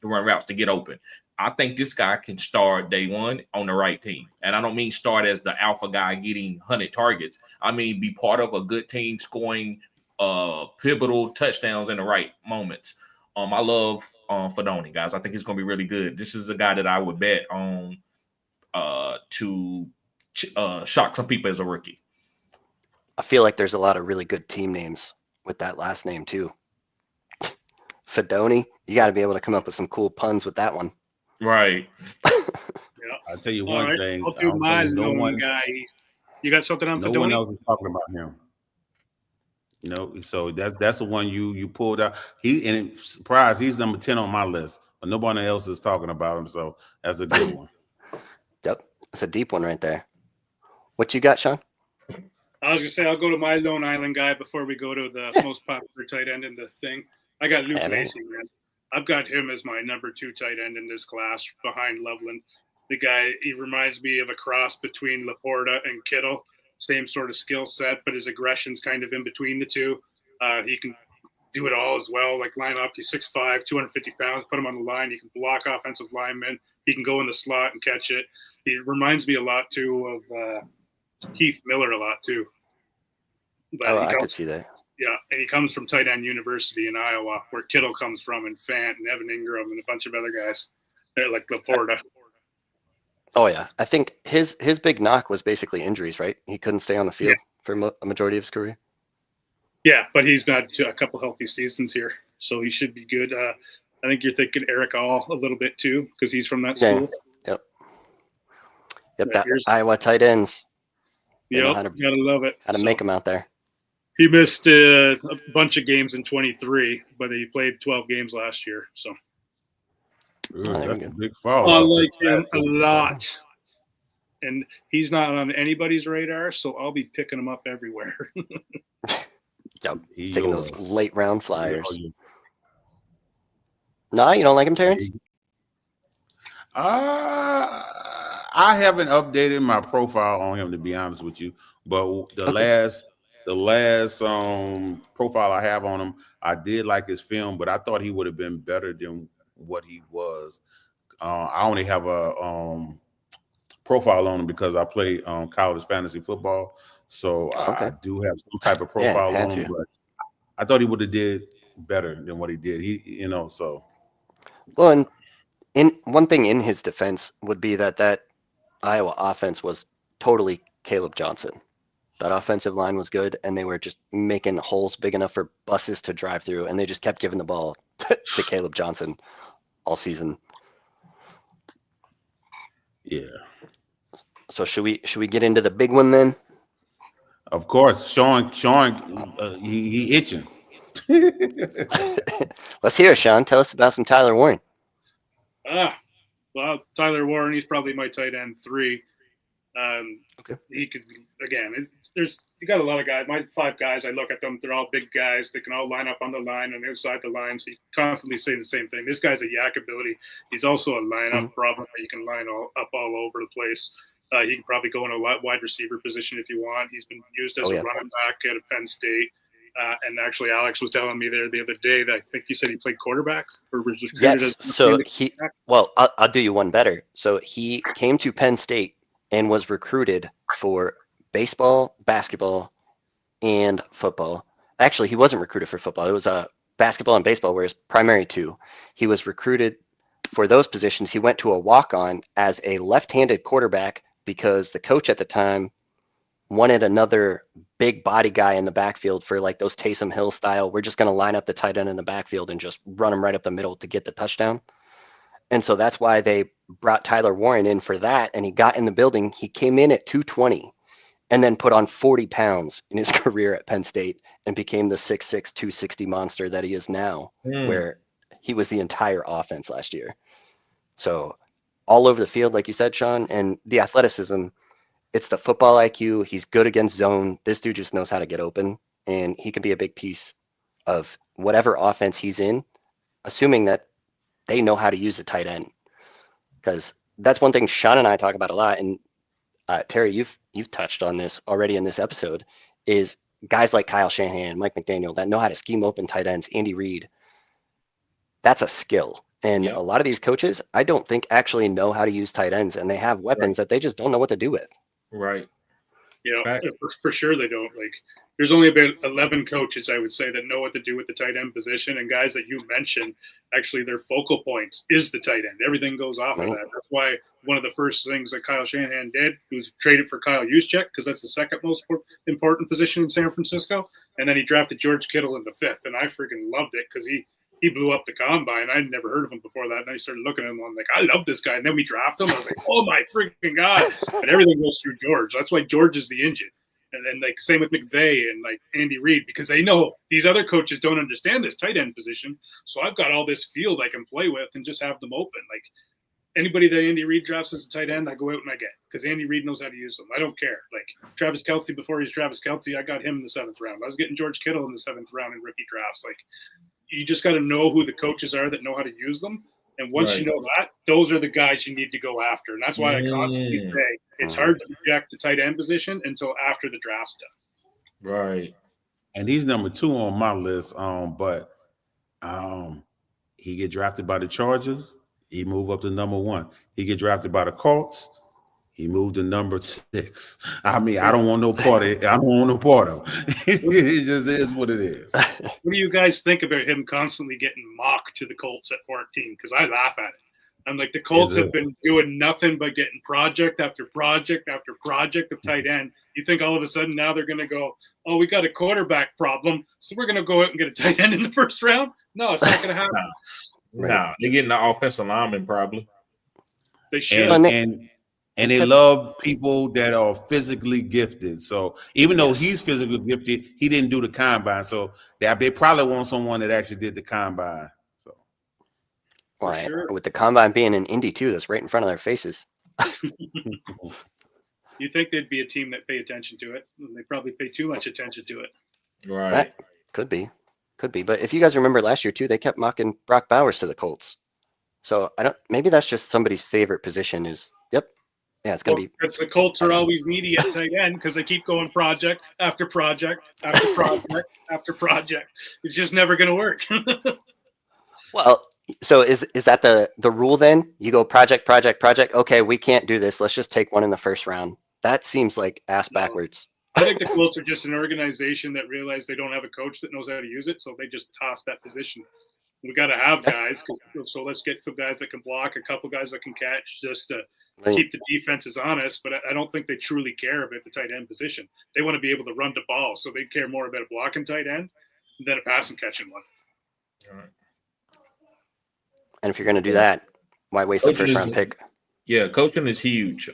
routes to get open. I think this guy can start day one on the right team. And I don't mean start as the alpha guy getting 100 targets. I mean be part of a good team scoring pivotal touchdowns in the right moments. I love Fedoni, guys. I think he's going to be really good. This is a guy that I would bet on to shock some people as a rookie.
I feel like there's a lot of really good team names with that last name too. Fedoni, you got to be able to come up with some cool puns with that one.
Right.
I'll tell you one thing.
I'll do my lone guy. You got something on Fedoni?
No one else is talking about him. So that's the one you pulled out. Surprise, he's number 10 on my list, but nobody else is talking about him. So that's a good one.
Yep, that's a deep one right there. What you got, Sean?
I was gonna say I'll go to my Lone Island guy before we go to the most popular tight end in the thing. I got Luke Macy, man. I've got him as my number 2 tight end in this class behind Loveland. The guy, he reminds me of a cross between Laporta and Kittle. Same sort of skill set, but his aggression's kind of in between the two. He can do it all as well, like line up. He's 6'5", 250 pounds, put him on the line. He can block offensive linemen. He can go in the slot and catch it. He reminds me a lot, too, of Heath Miller a lot, too. But
I could see that.
Yeah, and he comes from Tight End University in Iowa, where Kittle comes from, and Fant and Evan Ingram and a bunch of other guys. They're like Laporta.
Oh, yeah. I think his big knock was basically injuries, right? He couldn't stay on the field for a majority of his career.
Yeah, but he's got a couple healthy seasons here, so he should be good. I think you're thinking Eric All a little bit, too, because he's from that school.
Yep, that Iowa tight ends.
Yep, gotta love it.
How to make them out there.
He missed a bunch of games in 23, but he played 12 games last year. So
that's a big fall.
I like him a lot. And he's not on anybody's radar, so I'll be picking him up everywhere.
Yep, taking those late round flyers. Nah, you don't like him, Terrence?
I haven't updated my profile on him, to be honest with you. But the last profile I have on him, I did like his film, but I thought he would have been better than what he was. I only have a profile on him because I play college fantasy football, so I do have some type of profile on him. But I thought he would have did better than what he did. So.
Well, and one thing in his defense would be that Iowa offense was totally Caleb Johnson. That offensive line was good, and they were just making holes big enough for buses to drive through, and they just kept giving the ball to Caleb Johnson all season.
Yeah. So
should we get into the big one then?
Of course, Sean, he itching.
Let's hear it, Sean. Tell us about some Tyler Warren.
Well, Tyler Warren, he's probably my tight end 3. He could, again, you got a lot of guys. My 5 guys, I look at them, they're all big guys. They can all line up on the line and outside the line. So you constantly say the same thing. This guy's a yak ability. He's also a lineup problem. He can line up all over the place. He can probably go in a wide receiver position if you want. He's been used as a running back at Penn State. And actually, Alex was telling me there the other day that I think you said he played quarterback or was
yes. So I'll do you one better. So he came to Penn State and was recruited for baseball, basketball, and football. Actually, he wasn't recruited for football. It was basketball and baseball were his primary 2. He was recruited for those positions. He went to a walk-on as a left-handed quarterback because the coach at the time wanted another big body guy in the backfield for like those Taysom Hill style. We're just going to line up the tight end in the backfield and just run him right up the middle to get the touchdown. And so that's why they brought Tyler Warren in for that. And he got in the building. He came in at 220 and then put on 40 pounds in his career at Penn State and became the 6'6", 260 monster that he is now, where he was the entire offense last year. So all over the field, like you said, Sean, and the athleticism, it's the football IQ. He's good against zone. This dude just knows how to get open, and he can be a big piece of whatever offense he's in, assuming that they know how to use a tight end. Because that's one thing Sean and I talk about a lot, and Terry, you've touched on this already in this episode, is guys like Kyle Shanahan, Mike McDaniel, that know how to scheme open tight ends, Andy Reid. That's a skill. And a lot of these coaches, I don't think actually know how to use tight ends, and they have weapons that they just don't know what to do with.
Right. Right.
For sure they don't. Like, there's only about 11 coaches, I would say, that know what to do with the tight end position. And guys that you mentioned, actually, their focal points is the tight end. Everything goes off of that. That's why one of the first things that Kyle Shanahan did was traded for Kyle Juszczyk, because that's the second most important position in San Francisco. And then he drafted George Kittle in the 5th. And I freaking loved it because he blew up the combine. I'd never heard of him before that. And I started looking at him. I'm like, I love this guy. And then we draft him. I was like, oh my freaking God. And everything goes through George. That's why George is the engine. And then, like, same with McVay and like Andy Reid, because they know these other coaches don't understand this tight end position. So I've got all this field I can play with and just have them open. Like, anybody that Andy Reid drafts as a tight end, I go out and I get, because Andy Reid knows how to use them. I don't care. Like Travis Kelce, before he's Travis Kelce, I got him in the 7th round. I was getting George Kittle in the 7th round in rookie drafts. Like, you just got to know who the coaches are that know how to use them. And once you know that, those are the guys you need to go after. And that's why I constantly say it's hard to project the tight end position until after the draft's done.
Right.
And he's number 2 on my list. But he get drafted by the Chargers. He moved up to number 1. He get drafted by the Colts. He moved to number 6. I mean, I don't want no part of it. I don't want no part of it. It just is what it is.
What do you guys think about him constantly getting mocked to the Colts at 14? Because I laugh at it. I'm like, the Colts have been doing nothing but getting project after project after project of tight end. You think all of a sudden now they're going to go, oh, we got a quarterback problem, so we're going to go out and get a tight end in the first round? No, it's not going to happen.
No, they're getting the offensive lineman probably.
They should.
And they love people that are physically gifted. So even though he's physically gifted, he didn't do the combine. So they probably want someone that actually did the combine. So,
with the combine being in Indy too, that's right in front of their faces.
You think they'd be a team that pay attention to it? They probably pay too much attention to it.
Right.
That could be. But if you guys remember last year too, they kept mocking Brock Bowers to the Colts. So maybe that's just somebody's favorite position is, yeah, it's going to be.
Because the Colts are always needy at tight end because they keep going project after project after project after project. It's just never going to work.
Well, so is that the rule then? You go project. Okay, we can't do this. Let's just take one in the first round. That seems like ass backwards.
I think the Colts are just an organization that realized they don't have a coach that knows how to use it, so they just toss that position. We got to have guys, so let's get some guys that can block, a couple guys that can catch, just to keep the defenses honest. But I don't think they truly care about the tight end position. They want to be able to run the ball, so they care more about a blocking tight end than a passing catching one.
All right.
And if you're going to do that, why waste a first round pick?
Yeah, coaching is huge.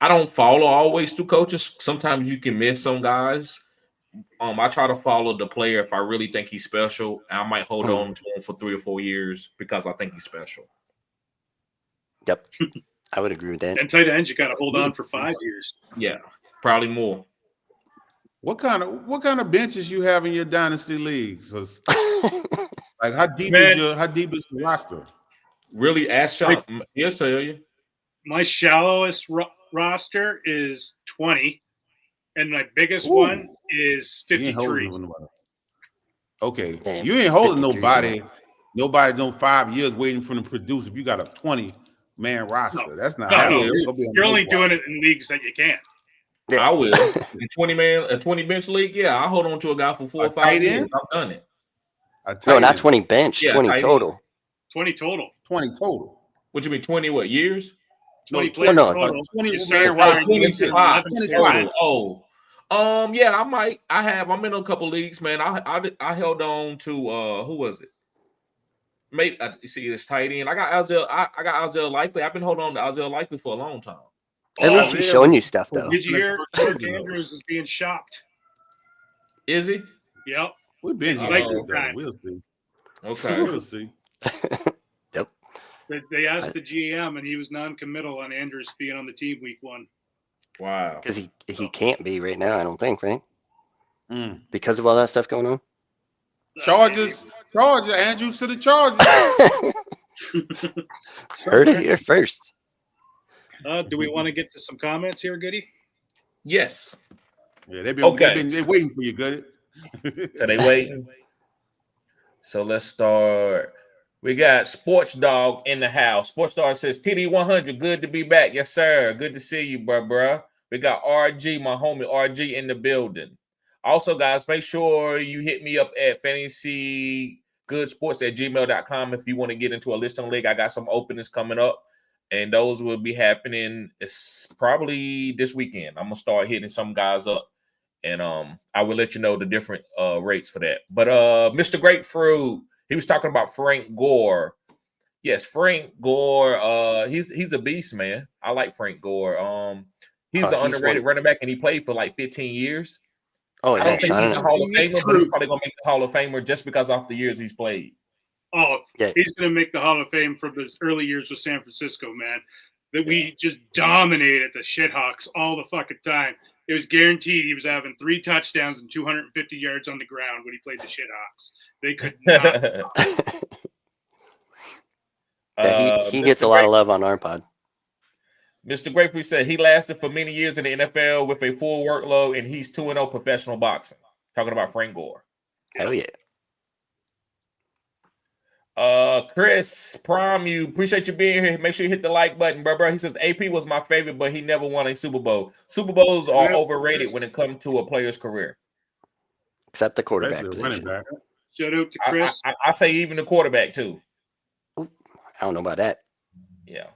I don't follow always through coaches. Sometimes you can miss some guys. I try to follow the player if I really think he's special. I might hold on to him for 3 or 4 years because I think he's special.
Yep, I would agree with that.
And tight ends, you got to hold on for 5 years.
Yeah, probably more.
What kind of benches you have in your dynasty leagues? Like how deep is your roster?
Really, ask Sean. He'll tell you.
My shallowest roster is 20, and my biggest one is 53.
Okay,
Damn,
you ain't holding
53.
Nobody no 5 years waiting for them to produce. If you got a 20-man roster, that's not happening.
You're only doing it in leagues that you can.
Yeah. I will. A 20 bench league, I hold on to a guy for 4 or 5 years. I've done it.
No, not 20 bench, 20 total.
20 total.
20 total.
What you mean, 20 what years?
20 players total.
20 man
20 spots.
total.
Yeah, I might. I'm in a couple leagues, man. I held on to who was it? Maybe you see this tight end. I got Isaiah Likely. I've been holding on to Isaiah Likely for a long time.
At least he's showing you stuff though.
Did you hear Mark Andrews is being shopped?
Is he?
Yep.
We've been here. We'll see.
Okay.
We'll see.
Yep.
They asked the GM, and he was non-committal on Andrews being on the team week 1.
Wow.
Because he can't be right now, I don't think, right? Because of all that stuff going on.
Chargers, Andrews to the Chargers.
Heard it here first.
Do we want to get to some comments here, Goody?
Yes.
Yeah, they've been waiting for you, Goody.
So they waiting. So let's start. We got Sports Dog in the house. Sports Dog says, TD100, good to be back. Yes, sir. Good to see you, bro. We got RG, my homie RG in the building. Also, guys, make sure you hit me up at fantasygoodesports@gmail.com if you want to get into a listing league. I got some openings coming up, and those will be happening. It's probably this weekend. I'm gonna start hitting some guys up, and I will let you know the different rates for that. But Mr. Grapefruit, he was talking about Frank Gore. Yes, Frank Gore. He's a beast, man. I like Frank Gore. He's an underrated running back, and he played for like 15 years.
Oh,
I
yeah,
don't think he's a Hall of Famer, but he's probably gonna make the Hall of Famer just because of the years he's played.
Oh,
yeah.
He's gonna make the Hall of Fame from those early years with San Francisco, man. That we just dominated the Shithawks all the fucking time. It was guaranteed he was having 3 touchdowns and 250 yards on the ground when he played the Shithawks. They could not.
He gets a lot of love on our pod.
Mr. Grapefruit said he lasted for many years in the NFL with a full workload, and he's 2-0 professional boxing. Talking about Frank Gore.
Hell yeah.
Chris, Prime, you appreciate you being here. Make sure you hit the like button, bro. He says AP was my favorite, but he never won a Super Bowl. Super Bowls are overrated when it comes to a player's career.
Except the quarterback position.
Shout out to Chris.
I say even the quarterback too.
I don't know about that.
Yeah.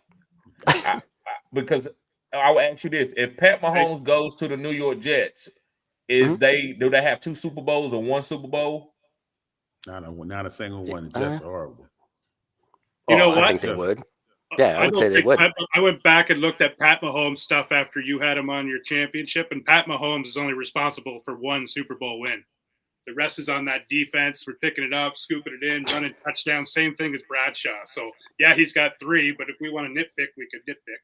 Because I will ask you this: if Pat Mahomes goes to the New York Jets, do they have 2 Super Bowls or 1 Super Bowl?
Not a single one. It's just horrible.
You know what?
I think they would. Yeah, I would say they would.
I went back and looked at Pat Mahomes stuff after you had him on your championship, and Pat Mahomes is only responsible for 1 Super Bowl win. The rest is on that defense. We're picking it up, scooping it in, running touchdowns. Same thing as Bradshaw. So, yeah, he's got 3, but if we want to nitpick, we could nitpick.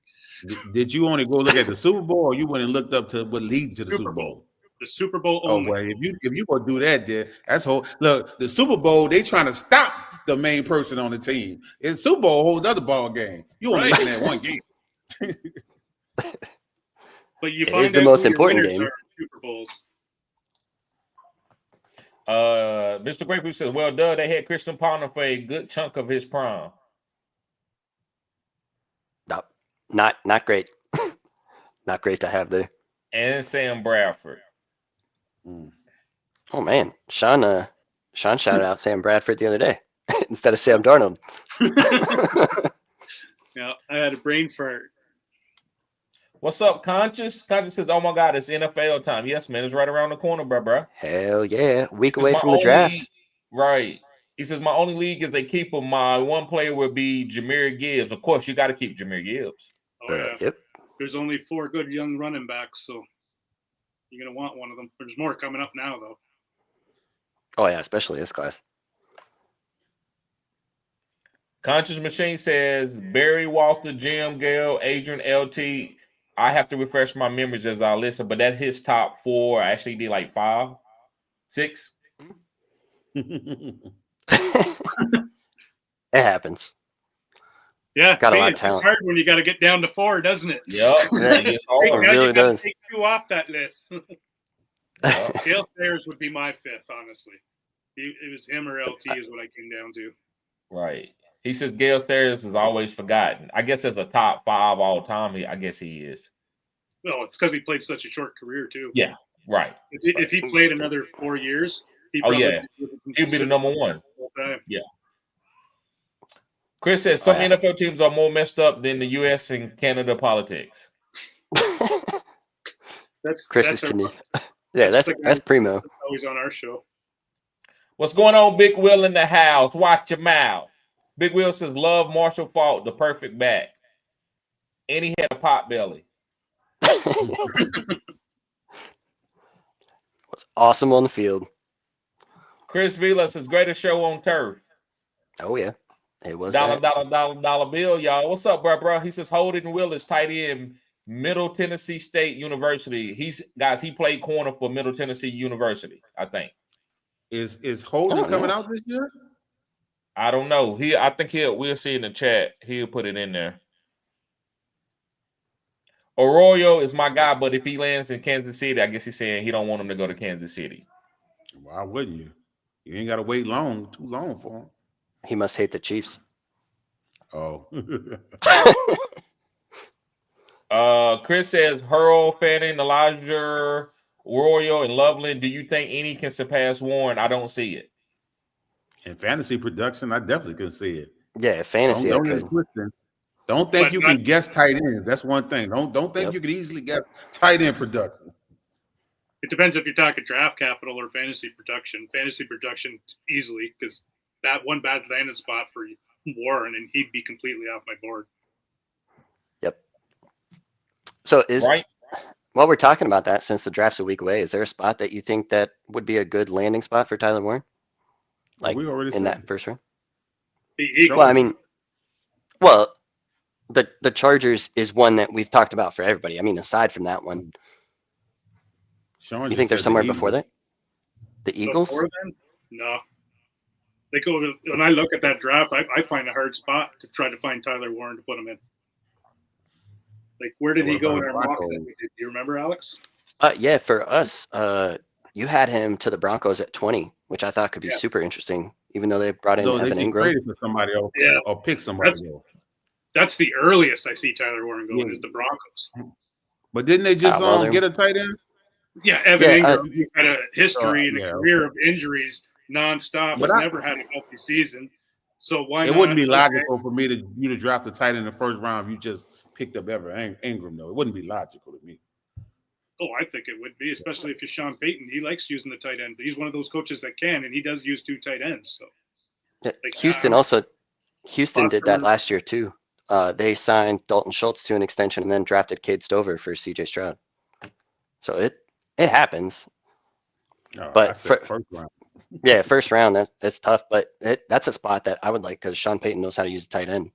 Did you only go look at the Super Bowl, or you went and looked up to what lead to the Super Bowl?
The Super Bowl only.
Oh, well, if you go do that, then that's whole. Look, the Super Bowl, they trying to stop the main person on the team. It's Super Bowl, a whole other ball game. You only looking at one game.
But you
it
find
is the most important game.
Super Bowls.
Mr. Grapefruit says, well, duh, they had Christian Ponder for a good chunk of his prime.
No, not great. Not great to have there.
And Sam Bradford.
Oh man, Sean shouted out Sam Bradford the other day instead of Sam Darnold.
Yeah, I had a brain fart.
What's up, Conscious? Conscious says, oh my God, it's NFL time. Yes, man, it's right around the corner, bro.
Hell yeah. Week away from the draft.
Right. He says, my only league is they keep him. My one player will be Jahmyr Gibbs. Of course, you got to keep Jahmyr Gibbs.
Oh, yeah.
Yep.
There's only 4 good young running backs, so you're going to want one of them. There's more coming up now, though.
Oh, yeah, especially this class.
Conscious Machine says, Barry, Walter, Jim, Gale, Adrian, LT. I have to refresh my memories as I listen, but that his top 4. I actually did like 5, 6.
It happens.
Yeah,
got a lot of talent.
It's hard when you got to get down to 4, doesn't it?
Yep.
It really does.
Take 2 off that list. Gale Sayers would be my 5th, honestly. It was him or LT is what I came down to.
Right. He says Gale Sayers is always forgotten. I guess as a top 5 all time, I guess he is.
Well, it's because he played such a short career too.
Yeah, right.
If he played another 4 years, he'd
be the number 1.
Time.
Yeah. Chris says some NFL teams are more messed up than the U.S. and Canada politics.
That's primo.
Always on our show.
What's going on, Big Will in the house? Watch your mouth. Big Will says, love Marshall Faulk, the perfect back. And he had a pot belly.
Was awesome on the field.
Chris Vila says, greatest show on turf.
Oh, yeah. It was
dollar bill, y'all. What's up, bro? He says, Holden Willis, tight end, Middle Tennessee State University. He played corner for Middle Tennessee University, I think.
Is Holden coming out this year?
I don't know. I think we'll see in the chat. He'll put it in there. Arroyo is my guy, but if he lands in Kansas City, I guess he's saying he don't want him to go to Kansas City.
Why wouldn't you? You ain't got to wait too long for him.
He must hate the Chiefs.
Oh.
Chris says Hurl, Fanning, Elijah, Royal, and Loveland. Do you think any can surpass Warren? I don't see it.
In fantasy production, I definitely can see it.
Yeah, fantasy, I
Don't get it
could.
twisted. Don't think
But
you
not-
can guess tight ends. That's one thing. Don't think
Yep.
you can easily guess tight end production.
It depends if you're talking draft capital or fantasy production. Fantasy production easily, because that one bad landing spot for Warren, and he'd be completely off my board.
Yep. So
Right?
while we're talking about that, since the draft's a week away, is there a spot that you think that would be a good landing spot for Tyler Warren? Like
we already
in
said
that first round?
The Eagles,
Well, I mean, well, the Chargers is one that we've talked about for everybody. I mean, aside from that one,
Sean
you
just
think they're
said the
somewhere before
Eagles.
that? The Eagles?
before then, no. They go to, when I look at that draft, I find a hard spot to try to find Tyler Warren to put him in. Like, where did
What
he go
about
in our
the
mock?
Broncos?
That we did? Do you remember, Alex?
Yeah, for us, you had him to the Broncos at 20, which I thought could be
Yeah.
super interesting, even though they brought in
No, they
Evan
should
Ingram.
trade it for somebody else
Yeah.
or pick somebody
That's-
else.
That's the earliest I see Tyler Warren going
Yeah.
is the Broncos.
But didn't they just
well, they're-
get a tight end?
Yeah, Evan
Yeah,
Ingram, he's had a history and a
yeah,
career of injuries nonstop.
But
Has
I-
never had a healthy season. So why
It
not?
wouldn't be
Okay.
logical for me to draft a tight end in the first round if you just picked up Evan Ingram, though. It wouldn't be logical to me.
Oh, I think it would be, especially if you're Sean Payton. He likes using the tight end, but he's one of those coaches that can, and he does use 2 tight ends. So
Yeah,
Like,
Houston did that
Foster-
last year too. They signed Dalton Schultz to an extension and then drafted Cade Stover for CJ Stroud. So it happens.
No,
But
I said
for-
first round.
Yeah, first round that's tough, but that's a spot that I would like because Sean Payton knows how to use a tight end.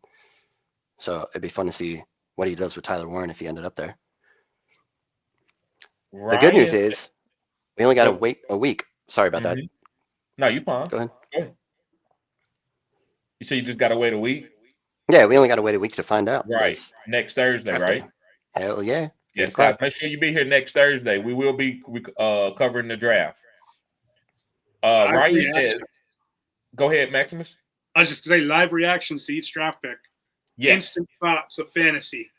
So it'd be fun to see what he does with Tyler Warren if he ended up there. The good news
Ryan
is we only got to
Go.
wait a week. Sorry about that.
Mhm. No, you fine.
Go ahead.
You say you just gotta wait a week?
Yeah, we only got to wait a week to find out.
Right.
because
Next Thursday,
draft
right?
day. Hell yeah.
Yes,
8 o'clock.
guys. Make sure you be here next Thursday. We will be covering the draft. Ryan says, go ahead, Maximus.
I was just going to say live reactions to each draft pick.
Yes.
Instant thoughts of fantasy.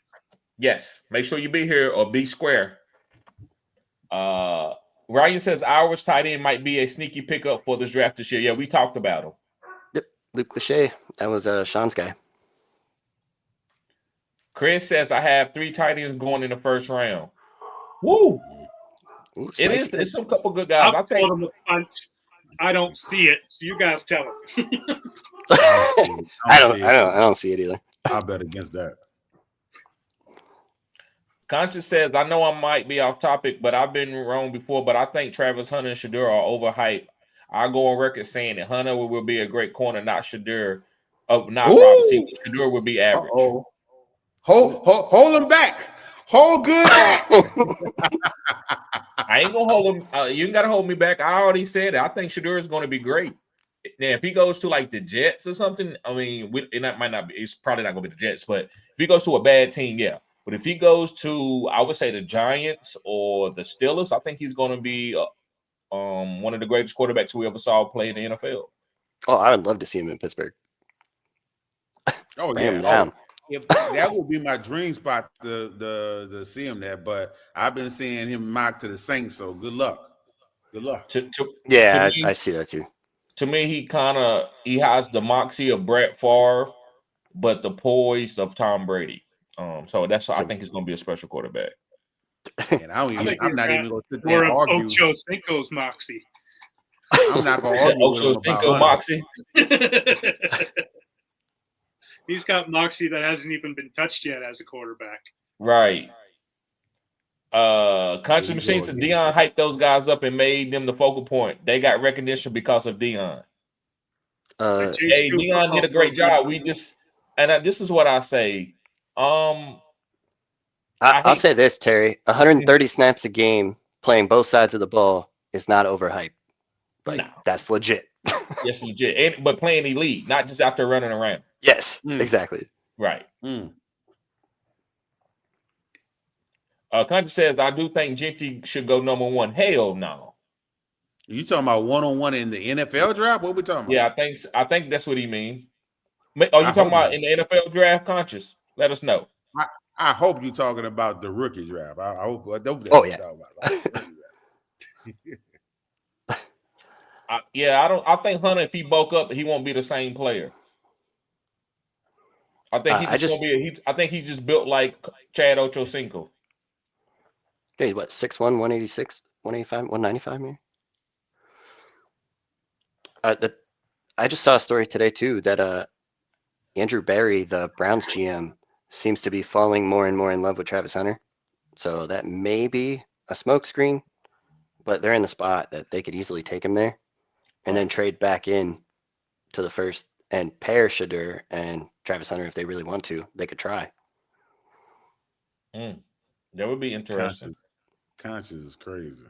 Yes. Make sure you be here or be square. Ryan says ours tight end might be a sneaky pickup for this draft this year. Yeah, we talked about him.
Luke Lachey, that was Sean's guy.
Chris says I have 3 tight ends going in the first round. Woo!
Ooh,
It is.
spicy.
It's some couple good guys. I
I've
think.
told him a punch. I don't see it, so you guys tell him.
I don't see it either.
I'll bet against that.
Conscious says, I know I might be off topic, but I've been wrong before. But I think Travis Hunter and Shadur are overhyped. I'll go on record saying that Hunter will be a great corner, not Shadur. Not
Ooh.
Robinson. Shadur would be average.
Uh-oh. Hold him back. Hold good back.
I ain't gonna hold him. You ain't gotta hold me back. I already said it. I think Shadur is gonna be great. Now, if he goes to like the Jets or something, I mean, it might not be. It's probably not gonna be the Jets, but if he goes to a bad team, yeah. But if he goes to, I would say the Giants or the Steelers, I think he's gonna be one of the greatest quarterbacks we ever saw play in the NFL.
Oh, I would love to see him in Pittsburgh.
Oh
Bring
yeah.
him down.
If that would be my dream spot to see him there, but I've been seeing him mock to the Saints, so good luck. Good luck.
Yeah,
to me-
I see that too.
To me, he has the moxie of Brett Favre, but the poise of Tom Brady. So that's why I think he's gonna be a special quarterback.
And I'm not even gonna sit there
Or
and
of
argue.
Ocho Cinco's moxie.
I'm not gonna argue with him
Ocho
about
Cinco
Hunter.
moxie.
He's got moxie that hasn't even been touched yet as a quarterback.
Right. Country Machine said Deion hyped those guys up and made them the focal point. They got recognition because of Deion. Hey, Deion did a great job. This is what I say.
I'll
think-
say this, Terry. 130 snaps a game playing both sides of the ball is not overhyped. Like,
No.
that's legit.
Yes, legit. But playing elite, not just out there running around.
Yes,
Mm.
exactly.
Right.
Mm.
Country says, I do think Genty should go number 1. Hell no.
You talking about one-on-one in the NFL draft? What we talking about?
Yeah, I think that's what he means. Are you
I
talking
hope
about
not.
in the NFL draft, Conscious? Let us know.
I hope you're talking about the rookie draft. I hope. I don't
Oh, yeah.
talk about the rookie draft.
I think Hunter, if he bulk up, he won't be the same player. I think I think he's just built like Chad Ochocinco.
Hey, what, 6'1", 186, 185, 195 maybe? I just saw a story today too that Andrew Barry, the Browns GM, seems to be falling more and more in love with Travis Hunter. So that may be a smokescreen, but they're in the spot that they could easily take him there and then trade back in to the first and pair Shedeur and Travis Hunter if they really want to. They could try.
That would be interesting.
Conscious is crazy.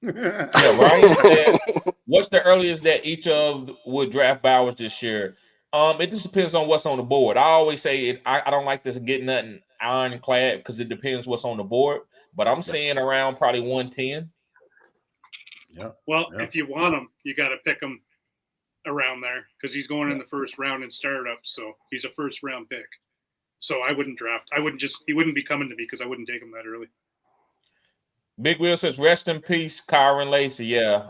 Yeah, Ryan says, what's the earliest that each of would draft Bowers this year? It just depends on what's on the board. I always say I don't like to get nothing ironclad because it depends what's on the board. But I'm saying around probably 110.
Yeah.
Well, if you want him, you got to pick him around there because he's going in the first round in startups. So he's a first round pick. So I wouldn't draft. He wouldn't be coming to me because I wouldn't take him that early.
Big Will says, rest in peace, Kyron Lacey. Yeah.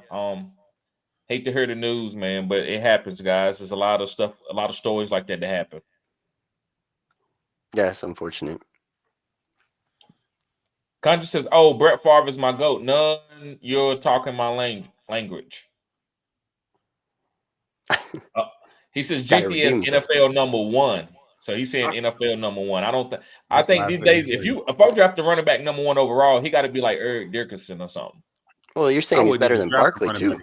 Hate to hear the news, man, but it happens, guys. There's a lot of stuff, a lot of stories like that happen.
Yeah, it's unfortunate.
Conjure says, oh, Brett Favre is my GOAT. None, you're talking my language. He says GT is NFL number 1. So he's saying NFL number 1. I think these days, if I draft the running back number 1 overall, he got to be like Eric Dickerson or something.
Well, you're saying he's better than Barkley too.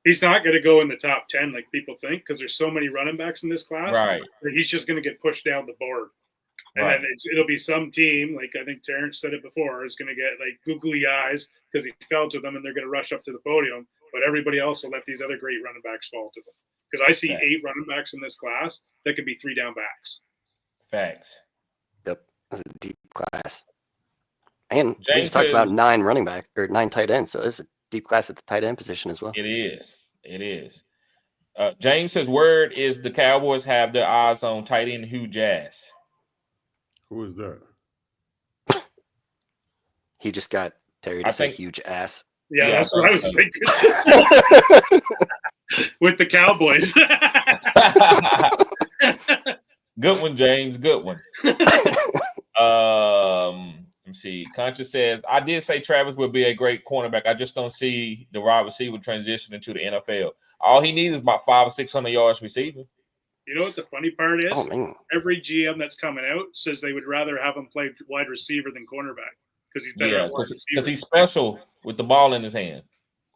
He's not going to go in the top 10 like people think because there's so many running backs in this class.
Right.
That he's just going to get pushed down the board. And then it'll be some team, like I think Terrence said it before, is going to get like googly eyes because he fell to them and they're going to rush up to the podium. But everybody else will let these other great running backs fall to them. Because I see 8 running backs in this class that could be 3 down backs.
Facts.
Yep. That's a deep class. And
James
we just talked about 9 running back or 9 tight ends. So it's a deep class at the tight end position as well.
It is. It is. James says, word is the Cowboys have their eyes on tight end Hugh Jazz.
Who is that?
He just got Terry to say huge ass.
Yeah, that's what I was thinking. With the Cowboys.
Good one, James. Good one. Let me see. Concha says, I did say Travis would be a great cornerback. I just don't see the wide receiver transitioning to the NFL. All he needs is about 500 or 600 yards receiving.
You know what the funny part is?
Oh, man.
Every GM that's coming out says they would rather have him play wide receiver than cornerback because he's better at wide receiver.
Because he's special with the ball in his hand.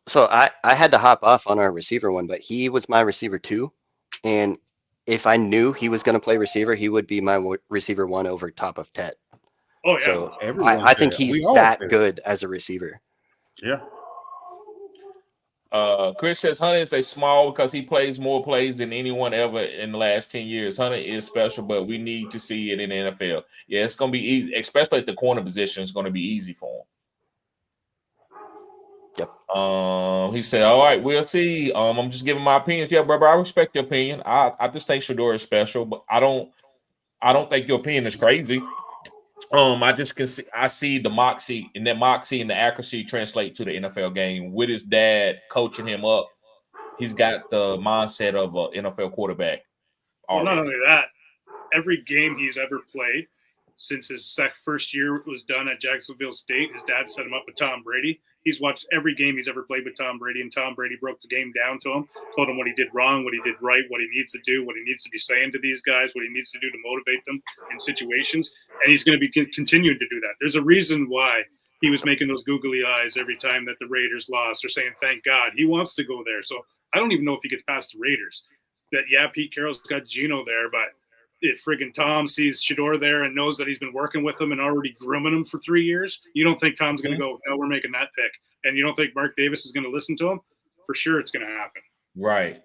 So I had to hop off on our receiver one, but he was my receiver 2. And if I knew he was going to play receiver, he would be my receiver 1 over top of Tet.
Oh, yeah.
So I think he's that good as a receiver.
Yeah.
Chris says Hunter is a small because he plays more plays than anyone ever in the last 10 years. Hunter is special, but we need to see it in the NFL. Yeah, it's going to be easy, especially at the corner position. It's going to be easy for him.
Yep.
He said, all right, we'll see. I'm just giving my opinions. Yeah, brother, I respect your opinion. I just think Shedeur is special, but I don't think your opinion is crazy. I just can see, I see the moxie, and that moxie and the accuracy translate to the NFL game. With his dad coaching him up, he's got the mindset of an NFL quarterback.
Well, not only that, every game he's ever played since his first year was done at Jacksonville State, his dad set him up with Tom Brady. He's watched every game he's ever played with Tom Brady, and Tom Brady broke the game down to him, told him what he did wrong, what he did right, what he needs to do, what he needs to be saying to these guys, what he needs to do to motivate them in situations. And he's going to be continuing to do that. There's a reason why he was making those googly eyes every time that the Raiders lost or saying, thank God. He wants to go there. So I don't even know if he gets past the Raiders. That, yeah, Pete Carroll's got Geno there, but if friggin' Tom sees Shedeur there and knows that he's been working with him and already grooming him for 3 years, you don't think Tom's going to go, no, we're making that pick. And you don't think Mark Davis is going to listen to him? For sure it's going to happen.
Right.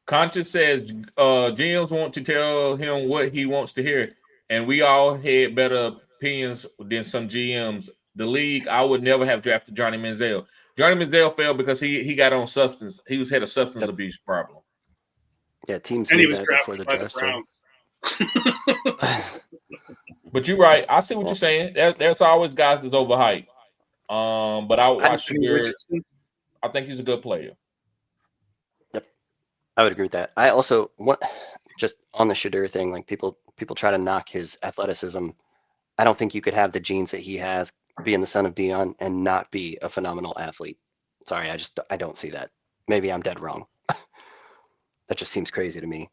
Conscious says GMs want to tell him what he wants to hear. And we all had better opinions than some GMs. The league, I would never have drafted Johnny Manziel. Johnny Manziel failed because he got on substance. He had a substance abuse problem.
Yeah, teams
and he
knew
was
that
drafted
before the
by
draft.
the Browns.
But you're right. I see what you're saying. There's always guys that's overhyped. But I would watch
Anthony
Shadeur.
Richardson.
I think he's a good player.
Yep, I would agree with that. I also want just on the Shadeur thing, like people try to knock his athleticism. I don't think you could have the genes that he has, being the son of Dion, and not be a phenomenal athlete. Sorry, I don't see that. Maybe I'm dead wrong. That just seems crazy to me.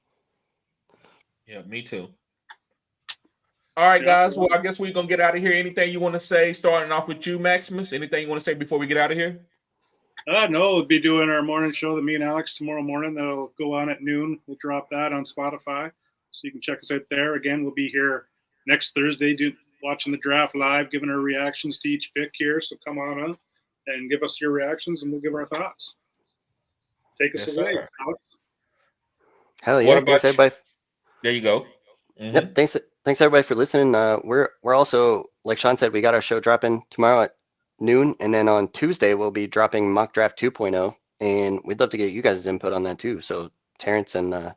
Yeah, me too. All right, guys. Well, I guess we're gonna get out of here. Anything you want to say? Starting off with you, Maximus. Anything you want to say before we get out of here?
No, we'll be doing our morning show, the me and Alex, tomorrow morning. That'll go on at noon. We'll drop that on Spotify, so you can check us out there. Again, we'll be here next Thursday, watching the draft live, giving our reactions to each pick here. So come on up and give us your reactions, and we'll give our thoughts. Take us away,
sir.
Alex.
Hell yeah!
What about
Thanks everybody.
There you go. Mm-hmm.
Yep. Thanks everybody for listening. We're also, like Sean said, we got our show dropping tomorrow at noon, and then on Tuesday we'll be dropping Mock Draft 2.0, and we'd love to get you guys' input on that too. So Terrence and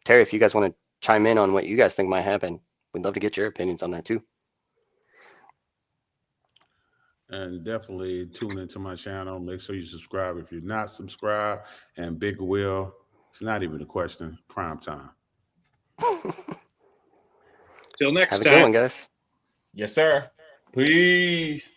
Terry, if you guys want to chime in on what you guys think might happen, we'd love to get your opinions on that too.
And definitely tune into my channel. Make sure you subscribe if you're not subscribed. And Big Will, it's not even a question. Prime time.
Till next
Have a
time.
good one, guys.
Yes, sir. Peace.